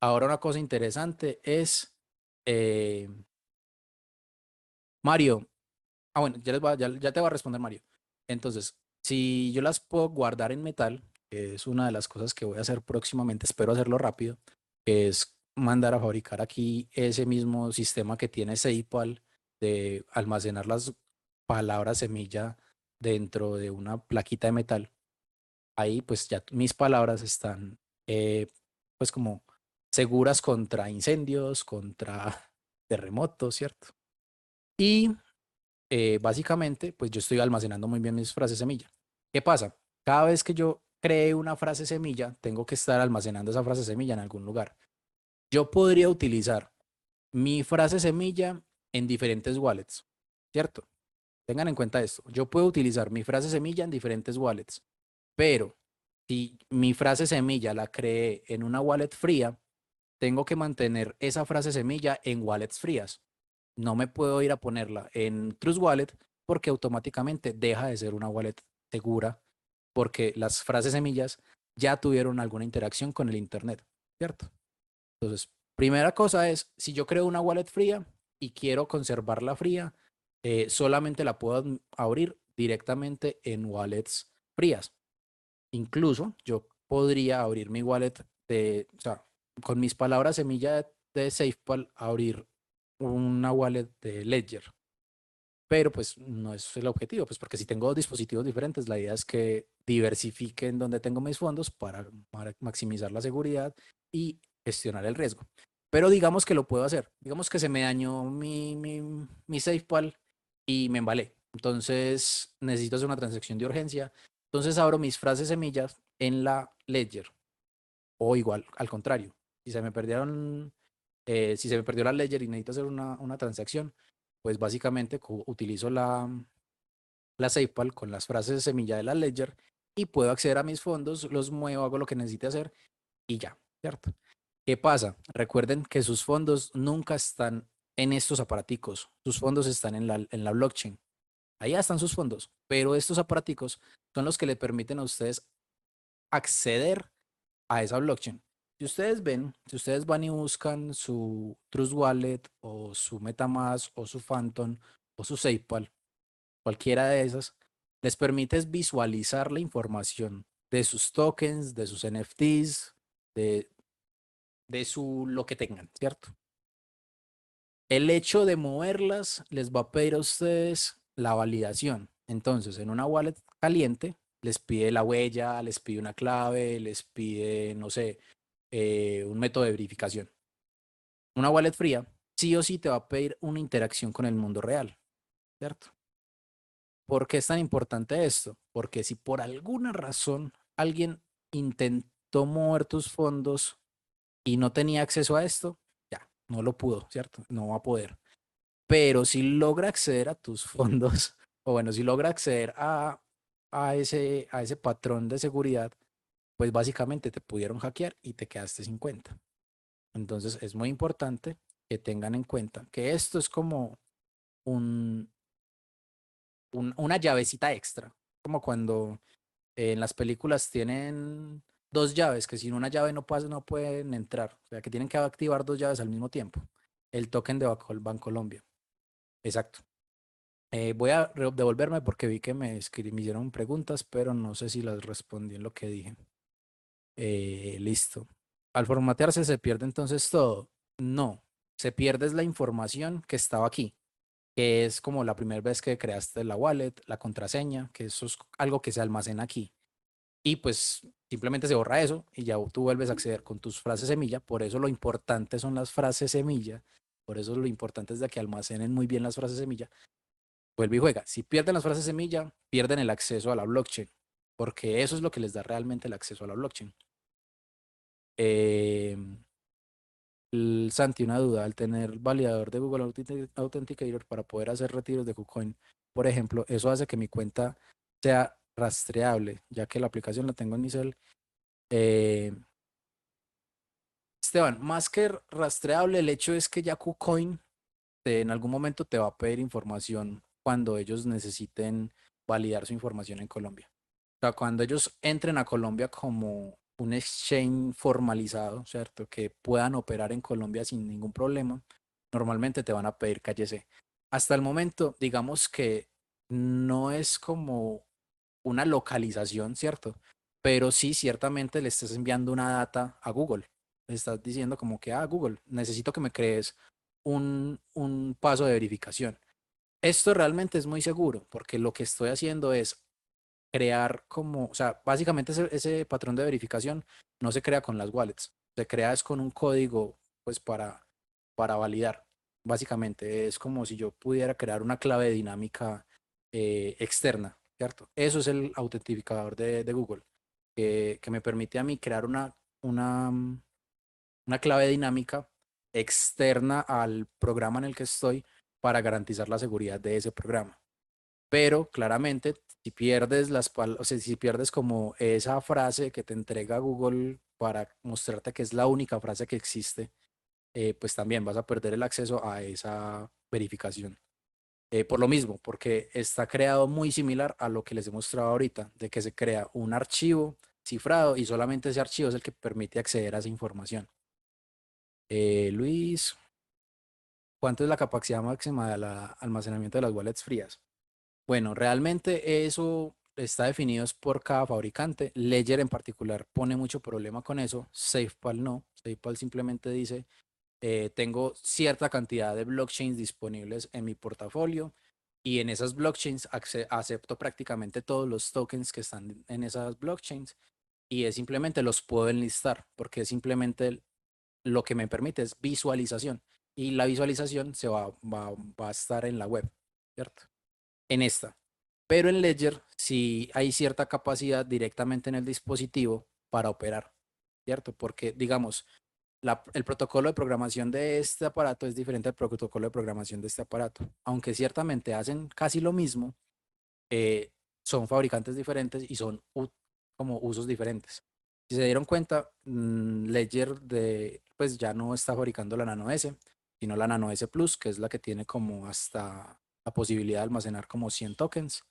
Ahora una cosa interesante es, eh, Mario, bueno, ya te voy a responder, Mario. Entonces, si yo las puedo guardar en metal, que es una de las cosas que voy a hacer próximamente, espero hacerlo rápido, que es mandar a fabricar aquí ese mismo sistema que tiene SafePal de almacenar las palabras semilla dentro de una plaquita de metal. Ahí pues ya mis palabras están pues como seguras contra incendios, contra terremotos, ¿cierto? Y básicamente, pues yo estoy almacenando muy bien mis frases semilla. ¿Qué pasa? Cada vez que yo cree una frase semilla, tengo que estar almacenando esa frase semilla en algún lugar. Yo podría utilizar mi frase semilla en diferentes wallets, ¿cierto? Tengan en cuenta esto. Yo puedo utilizar mi frase semilla en diferentes wallets, pero si mi frase semilla la creé en una wallet fría, tengo que mantener esa frase semilla en wallets frías. No me puedo ir a ponerla en Trust Wallet porque automáticamente deja de ser una wallet segura porque las frases semillas ya tuvieron alguna interacción con el Internet, ¿cierto? Entonces, primera cosa es, si yo creo una wallet fría y quiero conservarla fría, solamente la puedo abrir directamente en wallets frías. Incluso yo podría abrir mi wallet o sea, con mis palabras semilla de SafePal, abrir una wallet de Ledger. Pero pues no es el objetivo, pues porque si tengo dos dispositivos diferentes, la idea es que diversifiquen donde tengo mis fondos para maximizar la seguridad y gestionar el riesgo. Pero digamos que lo puedo hacer. Digamos que se me dañó mi SafePal y me embalé. Entonces necesito hacer una transacción de urgencia. Entonces abro mis frases semillas en la Ledger. O igual, al contrario. Si se me perdieron, si se me perdió la Ledger y necesito hacer una transacción, pues básicamente utilizo la SafePal con las frases de semilla de la Ledger y puedo acceder a mis fondos, los muevo, hago lo que necesite hacer y ya, ¿cierto? ¿Qué pasa? Recuerden que sus fondos nunca están en estos aparaticos, sus fondos están en la blockchain. Allá están sus fondos, pero estos aparaticos son los que le permiten a ustedes acceder a esa blockchain. Si ustedes ven, si ustedes van y buscan su Trust Wallet o su MetaMask o su Phantom o su SafePal, cualquiera de esas, les permite visualizar la información de sus tokens, de sus NFTs, de, de su lo que tengan, ¿cierto? El hecho de moverlas les va a pedir a ustedes la validación. Entonces, en una wallet caliente, les pide la huella, les pide una clave, les pide, no sé, un método de verificación. Una wallet fría, sí o sí te va a pedir una interacción con el mundo real, ¿cierto? ¿Por qué es tan importante esto? Porque si por alguna razón alguien intentó mover tus fondos y no tenía acceso a esto, ya, no lo pudo, ¿cierto? No va a poder. Pero si logra acceder a tus fondos, o bueno, si logra acceder a ese patrón de seguridad, pues básicamente te pudieron hackear y te quedaste sin cuenta. Entonces es muy importante que tengan en cuenta que esto es como un, una llavecita extra, como cuando en las películas tienen dos llaves, que sin una llave no, no pueden entrar, o sea que tienen que activar dos llaves al mismo tiempo. El token de Bancolombia. Exacto. Voy a devolverme porque vi que me hicieron preguntas, pero no sé si las respondí en lo que dije. Listo. Al formatearse se pierde entonces todo. No, se pierde es la información que estaba aquí, que es como la primera vez que creaste la wallet, la contraseña, que eso es algo que se almacena aquí. Y pues simplemente se borra eso y ya tú vuelves a acceder con tus frases semilla. Por eso lo importante son las frases semilla. Por eso lo importante es de que almacenen muy bien las frases semilla. Vuelve y juega. Si pierden las frases semilla, pierden el acceso a la blockchain, porque eso es lo que les da realmente el acceso a la blockchain. Eh, Santi, una duda, al tener validador de Google Authenticator para poder hacer retiros de KuCoin, por ejemplo, eso hace que mi cuenta sea rastreable, ya que la aplicación la tengo en mi cel. Eh, Esteban, más que rastreable, el hecho es que ya KuCoin en algún momento te va a pedir información cuando ellos necesiten validar su información en Colombia. O sea, cuando ellos entren a Colombia como un exchange formalizado, ¿cierto? Que puedan operar en Colombia sin ningún problema, normalmente te van a pedir KYC. Hasta el momento, digamos que no es como una localización, ¿cierto? Pero sí, ciertamente le estás enviando una data a Google. Le estás diciendo como que, Google, necesito que me crees un paso de verificación. Esto realmente es muy seguro porque lo que estoy haciendo es crear como, o sea, básicamente ese patrón de verificación no se crea con las wallets, se crea es con un código pues para validar. Básicamente es como si yo pudiera crear una clave dinámica externa, ¿cierto? Eso es el autentificador de Google, que me permite a mí crear una clave dinámica externa al programa en el que estoy para garantizar la seguridad de ese programa. Pero claramente, si pierdes o sea, si pierdes como esa frase que te entrega Google para mostrarte que es la única frase que existe, pues también vas a perder el acceso a esa verificación. Por lo mismo, porque está creado muy similar a lo que les he mostrado ahorita, de que se crea un archivo cifrado y solamente ese archivo es el que permite acceder a esa información. Luis, ¿cuánto es la capacidad máxima del almacenamiento de las wallets frías? Bueno, realmente eso está definido por cada fabricante. Ledger en particular pone mucho problema con eso. SafePal no. SafePal simplemente dice, tengo cierta cantidad de blockchains disponibles en mi portafolio y en esas blockchains acepto prácticamente todos los tokens que están en esas blockchains y es simplemente los puedo enlistar porque es simplemente lo que me permite es visualización y la visualización va a estar en la web, ¿cierto? En esta. Pero en Ledger sí hay cierta capacidad directamente en el dispositivo para operar, ¿cierto? Porque, digamos, el protocolo de programación de este aparato es diferente al protocolo de programación de este aparato. Aunque ciertamente hacen casi lo mismo, eh, son fabricantes diferentes y son como usos diferentes. Si se dieron cuenta, Ledger pues ya no está fabricando la Nano S, sino la Nano S Plus, que es la que tiene como hasta la posibilidad de almacenar como 100 tokens.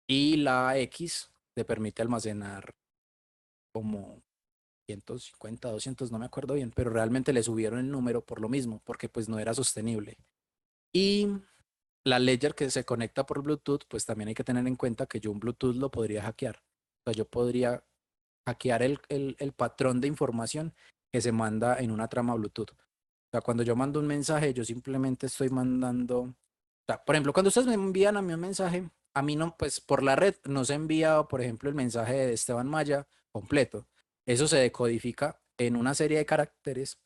Y la X te permite almacenar como 150, 200, no me acuerdo bien, pero realmente le subieron el número por lo mismo, porque pues no era sostenible. Y la Ledger que se conecta por Bluetooth, pues también hay que tener en cuenta que yo un Bluetooth lo podría hackear. O sea, yo podría hackear el patrón de información que se manda en una trama Bluetooth. O sea, cuando yo mando un mensaje, yo simplemente estoy mandando, o sea, por ejemplo, cuando ustedes me envían a mí un mensaje, a mí no, pues por la red no se envía, por ejemplo, el mensaje de Esteban Maya completo. Eso se decodifica en una serie de caracteres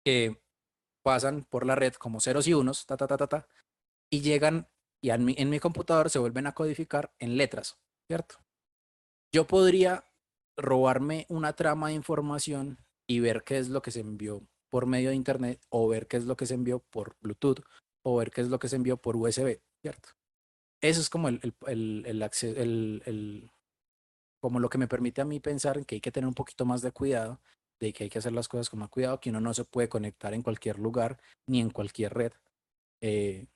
que pasan por la red como ceros y unos, ta, ta, ta, ta, ta, y llegan y en mi computador se vuelven a codificar en letras, ¿cierto? Yo podría robarme una trama de información y ver qué es lo que se envió por medio de internet o ver qué es lo que se envió por Bluetooth o ver qué es lo que se envió por USB, ¿cierto? Eso es como como lo que me permite a mí pensar en que hay que tener un poquito más de cuidado, de que hay que hacer las cosas con más cuidado, que uno no se puede conectar en cualquier lugar ni en cualquier red. Eh,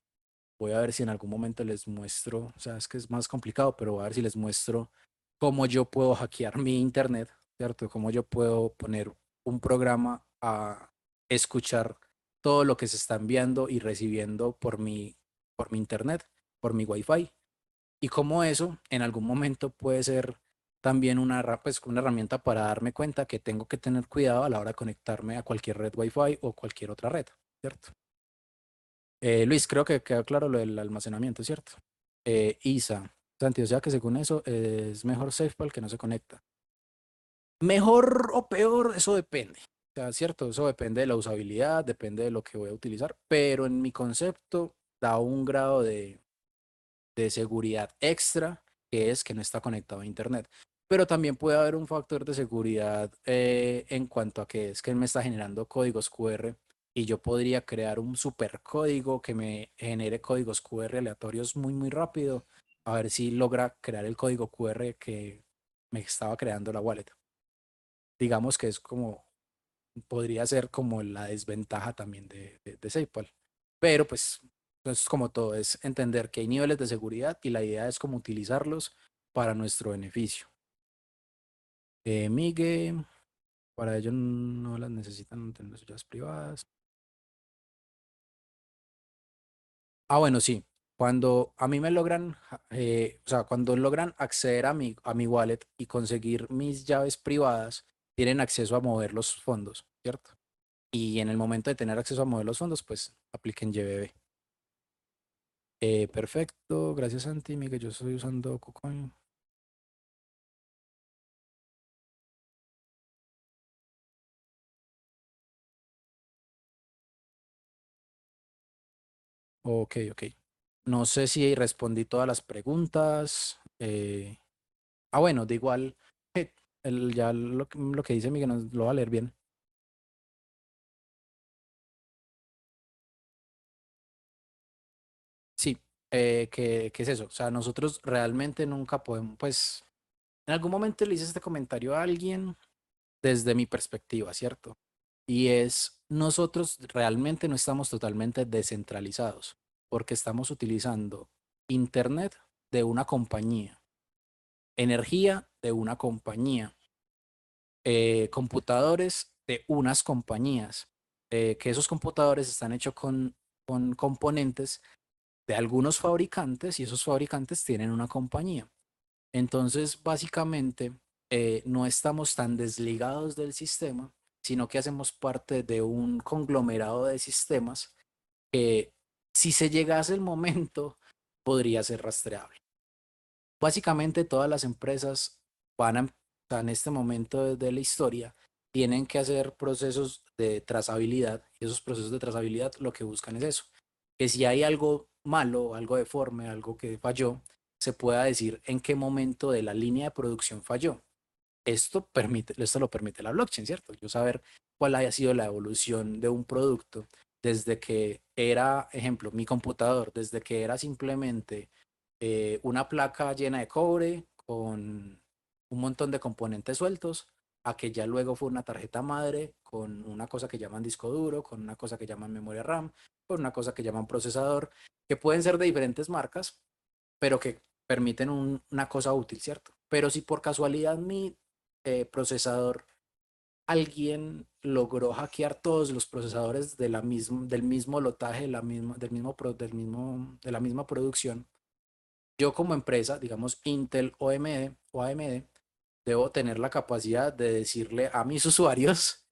Voy a ver si en algún momento les muestro, o sea, es que es más complicado, pero voy a ver si les muestro cómo yo puedo hackear mi internet, ¿cierto? Cómo yo puedo poner un programa a escuchar todo lo que se está enviando y recibiendo por mi internet, por mi wifi, y cómo eso en algún momento puede ser también pues, una herramienta para darme cuenta que tengo que tener cuidado a la hora de conectarme a cualquier red wifi o cualquier otra red, ¿cierto? Luis, creo que queda claro lo del almacenamiento, ¿cierto? Isa, Santi, o sea que según eso es mejor SafePal que no se conecta. Mejor o peor, eso depende. O sea, cierto, eso depende de la usabilidad, depende de lo que voy a utilizar, pero en mi concepto da un grado de seguridad extra, que es que no está conectado a Internet. Pero también puede haber un factor de seguridad en cuanto a que es que me está generando códigos QR y yo podría crear un supercódigo que me genere códigos QR aleatorios muy, muy rápido, a ver si logra crear el código QR que me estaba creando la wallet. Digamos que es como, podría ser como la desventaja también de SafePal. Pero pues es como todo, es entender que hay niveles de seguridad y la idea es como utilizarlos para nuestro beneficio. Migue, para ello no las necesitan tener suyas privadas. Ah, bueno, sí. Cuando a mí me logran, o sea, cuando logran acceder a mi wallet y conseguir mis llaves privadas, tienen acceso a mover los fondos, ¿cierto? Y en el momento de tener acceso a mover los fondos, pues apliquen YBB. Perfecto, gracias Santi, Miguel, yo estoy usando KuCoin. Ok, ok. No sé si respondí todas las preguntas. Bueno, de igual, ya lo que dice Miguel lo va a leer bien. Sí, ¿qué es eso? O sea, nosotros realmente nunca podemos, pues, en algún momento le hice este comentario a alguien desde mi perspectiva, ¿cierto? Y es, nosotros realmente no estamos totalmente descentralizados, porque estamos utilizando Internet de una compañía, energía de una compañía, computadores de unas compañías, que esos computadores están hechos con componentes de algunos fabricantes y esos fabricantes tienen una compañía. Entonces, básicamente, no estamos tan desligados del sistema, sino que hacemos parte de un conglomerado de sistemas que, si se llegase el momento, podría ser rastreable. Básicamente, todas las empresas van a, o sea, en este momento de la historia, tienen que hacer procesos de trazabilidad y esos procesos de trazabilidad lo que buscan es eso, que si hay algo malo, algo deforme, algo que falló, se pueda decir en qué momento de la línea de producción falló. Esto lo permite la blockchain, ¿cierto? Yo saber cuál haya sido la evolución de un producto desde que era, ejemplo, mi computador, desde que era simplemente una placa llena de cobre con un montón de componentes sueltos, a que ya luego fue una tarjeta madre con una cosa que llaman disco duro, con una cosa que llaman memoria RAM, con una cosa que llaman procesador, que pueden ser de diferentes marcas, pero que permiten una cosa útil, ¿cierto? Pero si por casualidad mi procesador, alguien logró hackear todos los procesadores del mismo lotaje, de la misma producción, yo como empresa, digamos Intel o AMD, debo tener la capacidad de decirle a mis usuarios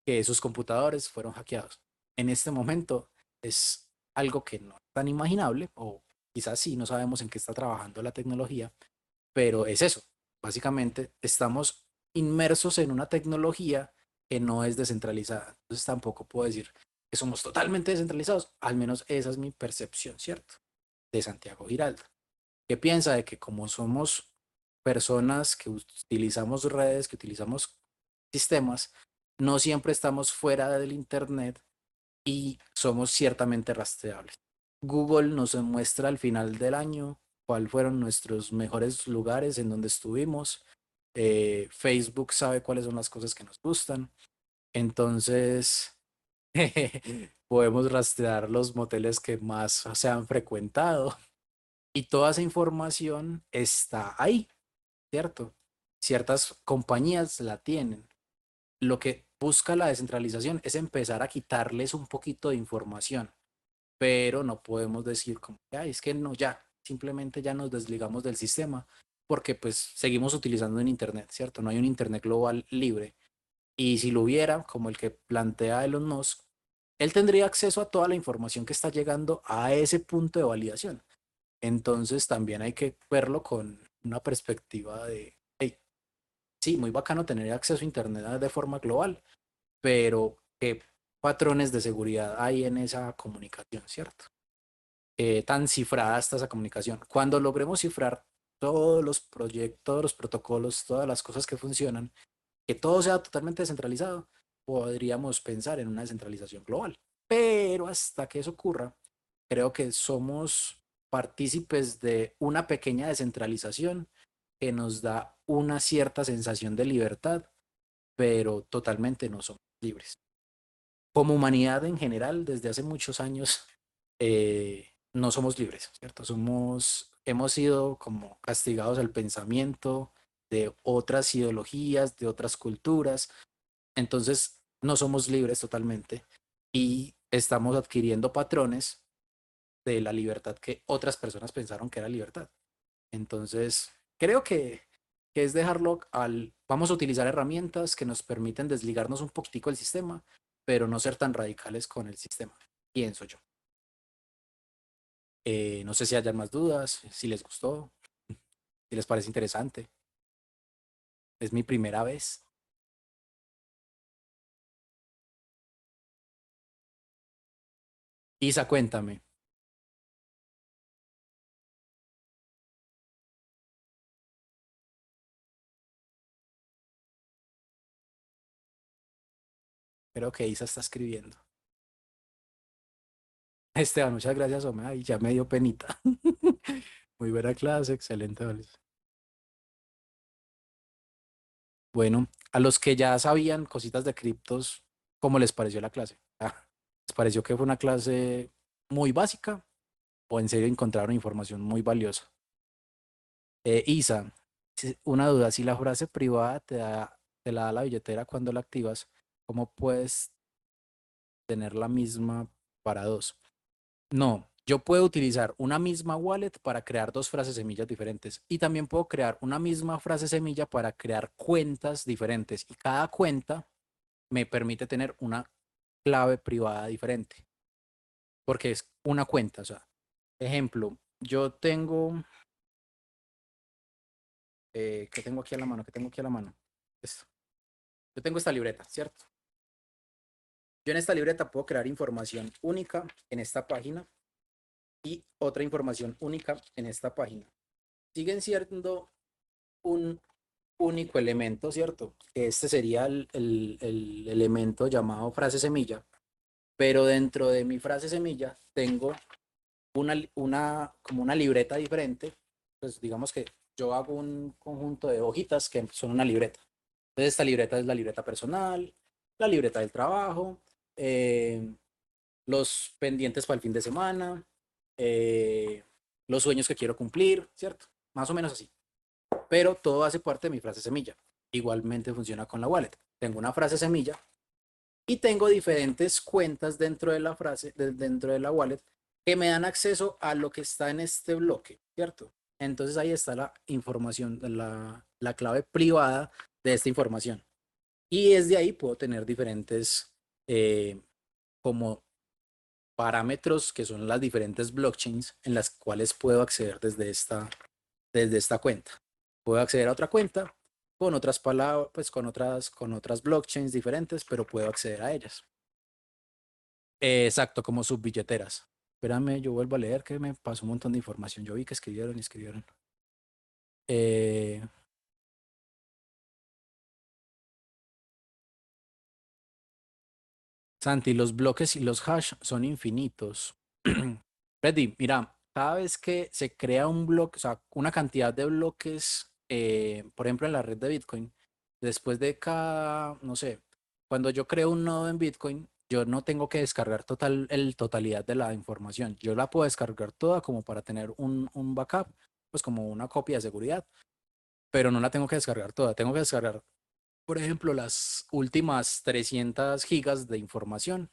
que sus computadores fueron hackeados. En este momento es algo que no es tan imaginable, o quizás sí, no sabemos en qué está trabajando la tecnología, pero es eso. Básicamente estamos inmersos en una tecnología que no es descentralizada. Entonces tampoco puedo decir que somos totalmente descentralizados. Al menos esa es mi percepción, ¿cierto? De Santiago Giraldo, que piensa de que como somos personas que utilizamos redes, que utilizamos sistemas, no siempre estamos fuera del Internet y somos ciertamente rastreables. Google nos muestra al final del año cuáles fueron nuestros mejores lugares en donde estuvimos. Facebook sabe cuáles son las cosas que nos gustan. Entonces, podemos rastrear los moteles que más se han frecuentado y toda esa información está ahí, ¿cierto? Ciertas compañías la tienen. Lo que busca la descentralización es empezar a quitarles un poquito de información, pero no podemos decir como, ay, es que no, ya, simplemente ya nos desligamos del sistema, porque pues seguimos utilizando un Internet, ¿cierto? No hay un Internet global libre. Y si lo hubiera, como el que plantea Elon Musk, él tendría acceso a toda la información que está llegando a ese punto de validación. Entonces también hay que verlo con una perspectiva de, hey, sí, muy bacano tener acceso a Internet de forma global, pero ¿qué patrones de seguridad hay en esa comunicación, cierto? Tan cifrada está esa comunicación. Cuando logremos cifrar todos los proyectos, todos los protocolos, todas las cosas que funcionan, que todo sea totalmente descentralizado, podríamos pensar en una descentralización global. Pero hasta que eso ocurra, creo que somos partícipes de una pequeña descentralización que nos da una cierta sensación de libertad, pero totalmente no somos libres. Como humanidad en general, desde hace muchos años, no somos libres, ¿cierto? Hemos sido como castigados al pensamiento de otras ideologías, de otras culturas, entonces no somos libres totalmente y estamos adquiriendo patrones de la libertad que otras personas pensaron que era libertad. Entonces, creo que es dejarlo vamos a utilizar herramientas que nos permiten desligarnos un poquitico del sistema, pero no ser tan radicales con el sistema, pienso yo. No sé si hayan más dudas, si les gustó, si les parece interesante. Es mi primera vez. Isa, cuéntame. Creo que Isa está escribiendo. Esteban, muchas gracias, Omar. Ay, ya me dio penita. Muy buena clase, excelente. Bueno, a los que ya sabían cositas de criptos, ¿cómo les pareció la clase? ¿Les pareció que fue una clase muy básica o en serio encontraron información muy valiosa? Isa, una duda, si la frase privada te la da la billetera cuando la activas, ¿cómo puedes tener la misma para dos? No, yo puedo utilizar una misma wallet para crear dos frases semillas diferentes y también puedo crear una misma frase semilla para crear cuentas diferentes y cada cuenta me permite tener una clave privada diferente porque es una cuenta. O sea, ejemplo, yo tengo, ¿qué tengo aquí a la mano? ¿Qué tengo aquí a la mano? Esto. Yo tengo esta libreta, ¿cierto? Yo en esta libreta puedo crear información única en esta página y otra información única en esta página. Siguen siendo un único elemento, ¿cierto? Este sería el elemento llamado frase semilla, pero dentro de mi frase semilla tengo como una libreta diferente. Pues digamos que yo hago un conjunto de hojitas que son una libreta. Entonces esta libreta es la libreta personal, la libreta del trabajo, eh, los pendientes para el fin de semana, eh, los sueños que quiero cumplir, ¿cierto? Más o menos así. Pero todo hace parte de mi frase semilla. Igualmente funciona con la wallet. Tengo una frase semilla y tengo diferentes cuentas dentro de la frase, dentro de la wallet, que me dan acceso a lo que está en este bloque, ¿cierto? Entonces ahí está la información, la clave privada de esta información. Y desde ahí puedo tener diferentes como parámetros que son las diferentes blockchains en las cuales puedo acceder desde esta cuenta. Puedo acceder a otra cuenta con otras palabras, pues con otras blockchains diferentes, pero puedo acceder a ellas. Exacto, como subbilleteras. Espérame, yo vuelvo a leer que me pasó un montón de información. Yo vi que escribieron y escribieron. Eh, Santi, los bloques y los hash son infinitos. Freddy, mira, cada vez que se crea un bloque, o sea, una cantidad de bloques, por ejemplo, en la red de Bitcoin, después de cada, no sé, cuando yo creo un nodo en Bitcoin, yo no tengo que descargar el totalidad de la información. Yo la puedo descargar toda como para tener un backup, pues como una copia de seguridad, pero no la tengo que descargar toda. Tengo que descargar, por ejemplo, las últimas 300 gigas de información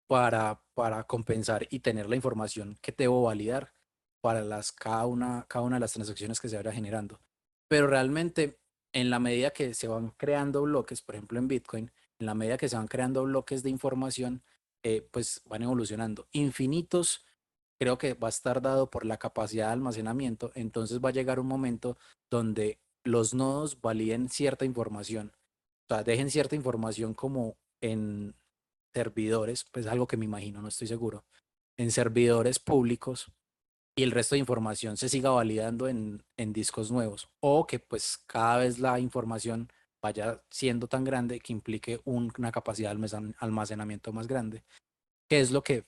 para compensar y tener la información que debo validar para cada una de las transacciones que se vaya generando. Pero realmente, en la medida que se van creando bloques, por ejemplo en Bitcoin, en la medida que se van creando bloques de información, pues van evolucionando. Infinitos, creo que va a estar dado por la capacidad de almacenamiento, entonces va a llegar un momento donde los nodos validen cierta información, o sea, dejen cierta información como en servidores, pues algo que me imagino, no estoy seguro, en servidores públicos y el resto de información se siga validando en discos nuevos o que pues cada vez la información vaya siendo tan grande que implique una capacidad de almacenamiento más grande, que es lo que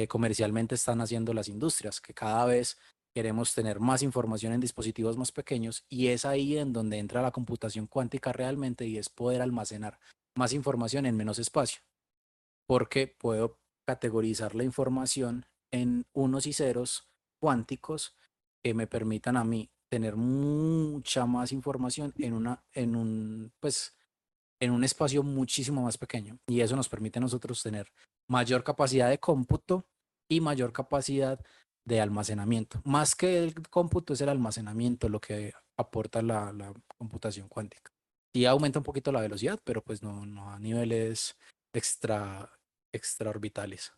comercialmente están haciendo las industrias, que cada vez queremos tener más información en dispositivos más pequeños y es ahí en donde entra la computación cuántica realmente y es poder almacenar más información en menos espacio porque puedo categorizar la información en unos y ceros cuánticos que me permitan a mí tener mucha más información en un espacio muchísimo más pequeño. Y eso nos permite a nosotros tener mayor capacidad de cómputo y mayor capacidad de almacenamiento. Más que el cómputo es el almacenamiento lo que aporta la computación cuántica. Sí aumenta un poquito la velocidad, pero pues no a niveles extra, extraorbitales.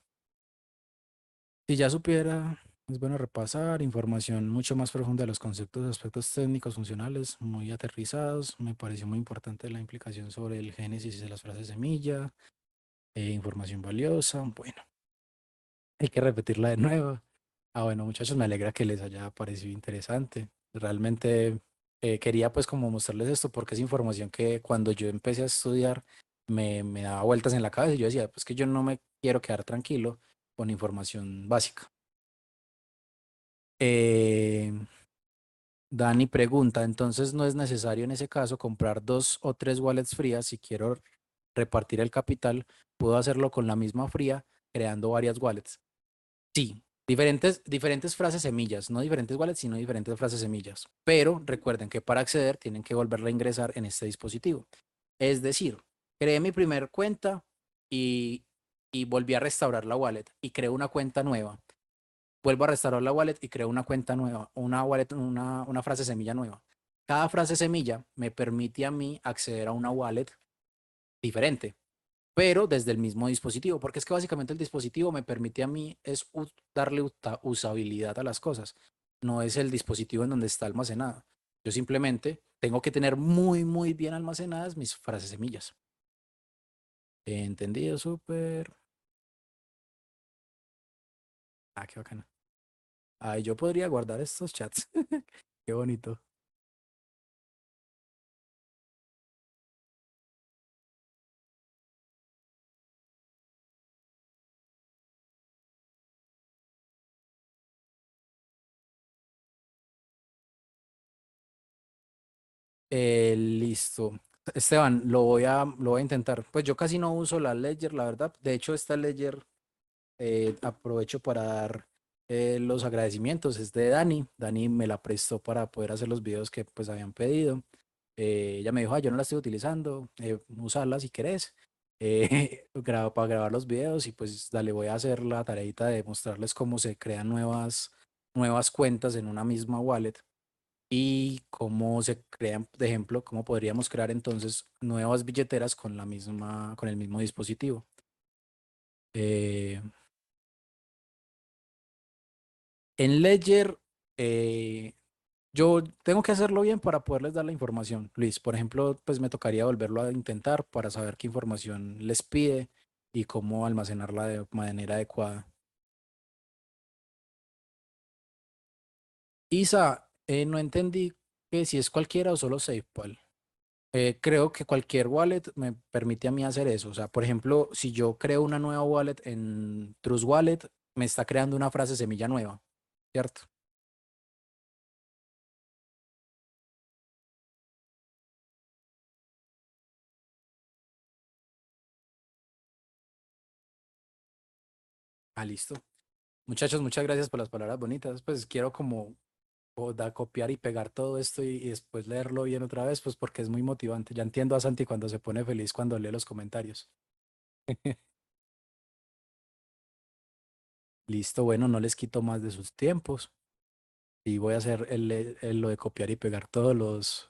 Si ya supiera, es bueno repasar información mucho más profunda de los conceptos, aspectos técnicos, funcionales, muy aterrizados. Me pareció muy importante la implicación sobre el génesis de las frases semilla, información valiosa. Bueno, hay que repetirla de nuevo. Bueno, muchachos, me alegra que les haya parecido interesante. Realmente quería pues como mostrarles esto porque es información que cuando yo empecé a estudiar me daba vueltas en la cabeza y yo decía, pues que yo no me quiero quedar tranquilo con información básica. Eh, Dani pregunta, entonces no es necesario en ese caso comprar 2 o 3 wallets frías si quiero repartir el capital, puedo hacerlo con la misma fría creando varias wallets. Sí, diferentes frases semillas, no diferentes wallets, sino diferentes frases semillas. Pero recuerden que para acceder tienen que volverla a ingresar en este dispositivo. Es decir, creé mi primer cuenta y, y volví a restaurar la wallet y creo una cuenta nueva. Vuelvo a restaurar la wallet y creo una cuenta nueva, una wallet, una frase semilla nueva. Cada frase semilla me permite a mí acceder a una wallet diferente, pero desde el mismo dispositivo, porque es que básicamente el dispositivo me permite a mí es darle usabilidad a las cosas, no es el dispositivo en donde está almacenado. Yo simplemente tengo que tener muy, muy bien almacenadas mis frases semillas. Entendido, súper. Qué bacano. Ay, yo podría guardar estos chats. Qué bonito. Listo. Esteban, lo voy a intentar. Pues yo casi no uso la Ledger, la verdad. De hecho, esta Ledger aprovecho para dar los agradecimientos. Es de Dani. Dani me la prestó para poder hacer los videos que pues habían pedido. Ella me dijo, yo no la estoy utilizando, úsala si querés. Para grabar los videos y pues dale, voy a hacer la tareita de mostrarles cómo se crean nuevas cuentas en una misma wallet y cómo se crean, de ejemplo, cómo podríamos crear entonces nuevas billeteras con el mismo dispositivo. Eh, en Ledger, eh, yo tengo que hacerlo bien para poderles dar la información. Luis, por ejemplo, pues me tocaría volverlo a intentar para saber qué información les pide y cómo almacenarla de manera adecuada. Isa, no entendí que si es cualquiera o solo SafePal. Creo que cualquier wallet me permite a mí hacer eso. O sea, por ejemplo, si yo creo una nueva wallet en Trust Wallet, me está creando una frase semilla nueva, ¿cierto? Ah, listo. Muchachos, muchas gracias por las palabras bonitas. Pues quiero como copiar y pegar todo esto y después leerlo bien otra vez, pues porque es muy motivante. Ya entiendo a Santi cuando se pone feliz cuando lee los comentarios. Listo, bueno, no les quito más de sus tiempos y voy a hacer lo de copiar y pegar todos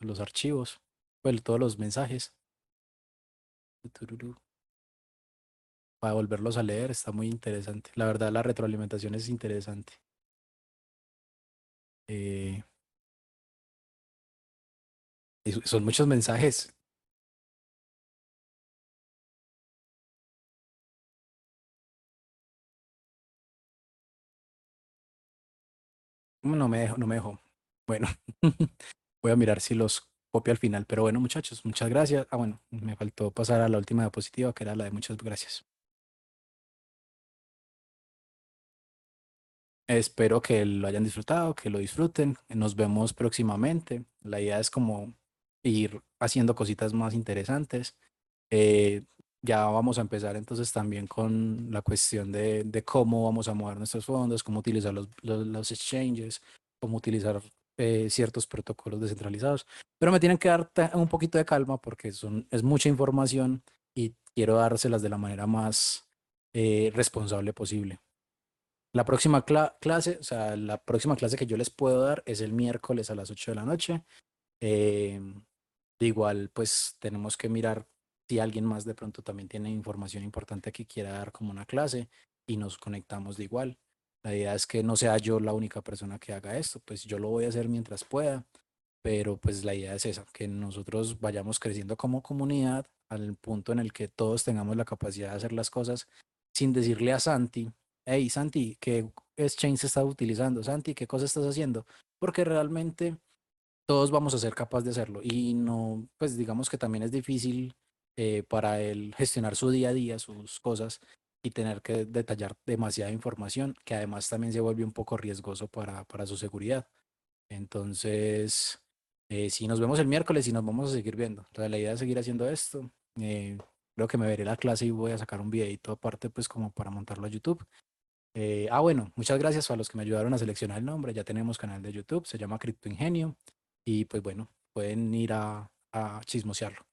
los archivos, pues todos los mensajes. Tururú, para volverlos a leer, está muy interesante. La verdad, la retroalimentación es interesante. Eh, y son muchos mensajes. No me dejo, no me dejo. Bueno, voy a mirar si los copio al final. Pero bueno, muchachos, muchas gracias. Ah, bueno, me faltó pasar a la última diapositiva, que era la de muchas gracias. Espero que lo hayan disfrutado, que lo disfruten. Nos vemos próximamente. La idea es como ir haciendo cositas más interesantes. Eh, ya vamos a empezar entonces también con la cuestión de cómo vamos a mover nuestros fondos, cómo utilizar los exchanges, cómo utilizar ciertos protocolos descentralizados. Pero me tienen que dar un poquito de calma porque es mucha información y quiero dárselas de la manera más responsable posible. La próxima clase, o sea, la próxima clase que yo les puedo dar es el miércoles a las 8 de la noche. Eh, de igual, pues tenemos que mirar si alguien más de pronto también tiene información importante que quiera dar como una clase y nos conectamos de igual. La idea es que no sea yo la única persona que haga esto, pues yo lo voy a hacer mientras pueda, pero pues la idea es esa, que nosotros vayamos creciendo como comunidad al punto en el que todos tengamos la capacidad de hacer las cosas sin decirle a Santi, hey Santi, ¿qué exchange se está utilizando? Santi, ¿qué cosa estás haciendo? Porque realmente todos vamos a ser capaces de hacerlo y no, pues digamos que también es difícil para él gestionar su día a día, sus cosas y tener que detallar demasiada información que además también se vuelve un poco riesgoso para su seguridad. Entonces, si nos vemos el miércoles y nos vamos a seguir viendo. Entonces, la idea es seguir haciendo esto. Eh, Creo que me veré la clase y voy a sacar un videito aparte, pues como para montarlo a YouTube. Bueno, muchas gracias a los que me ayudaron a seleccionar el nombre. Ya tenemos canal de YouTube, se llama Cripto Ingenio. Y pues bueno, pueden ir a chismosearlo.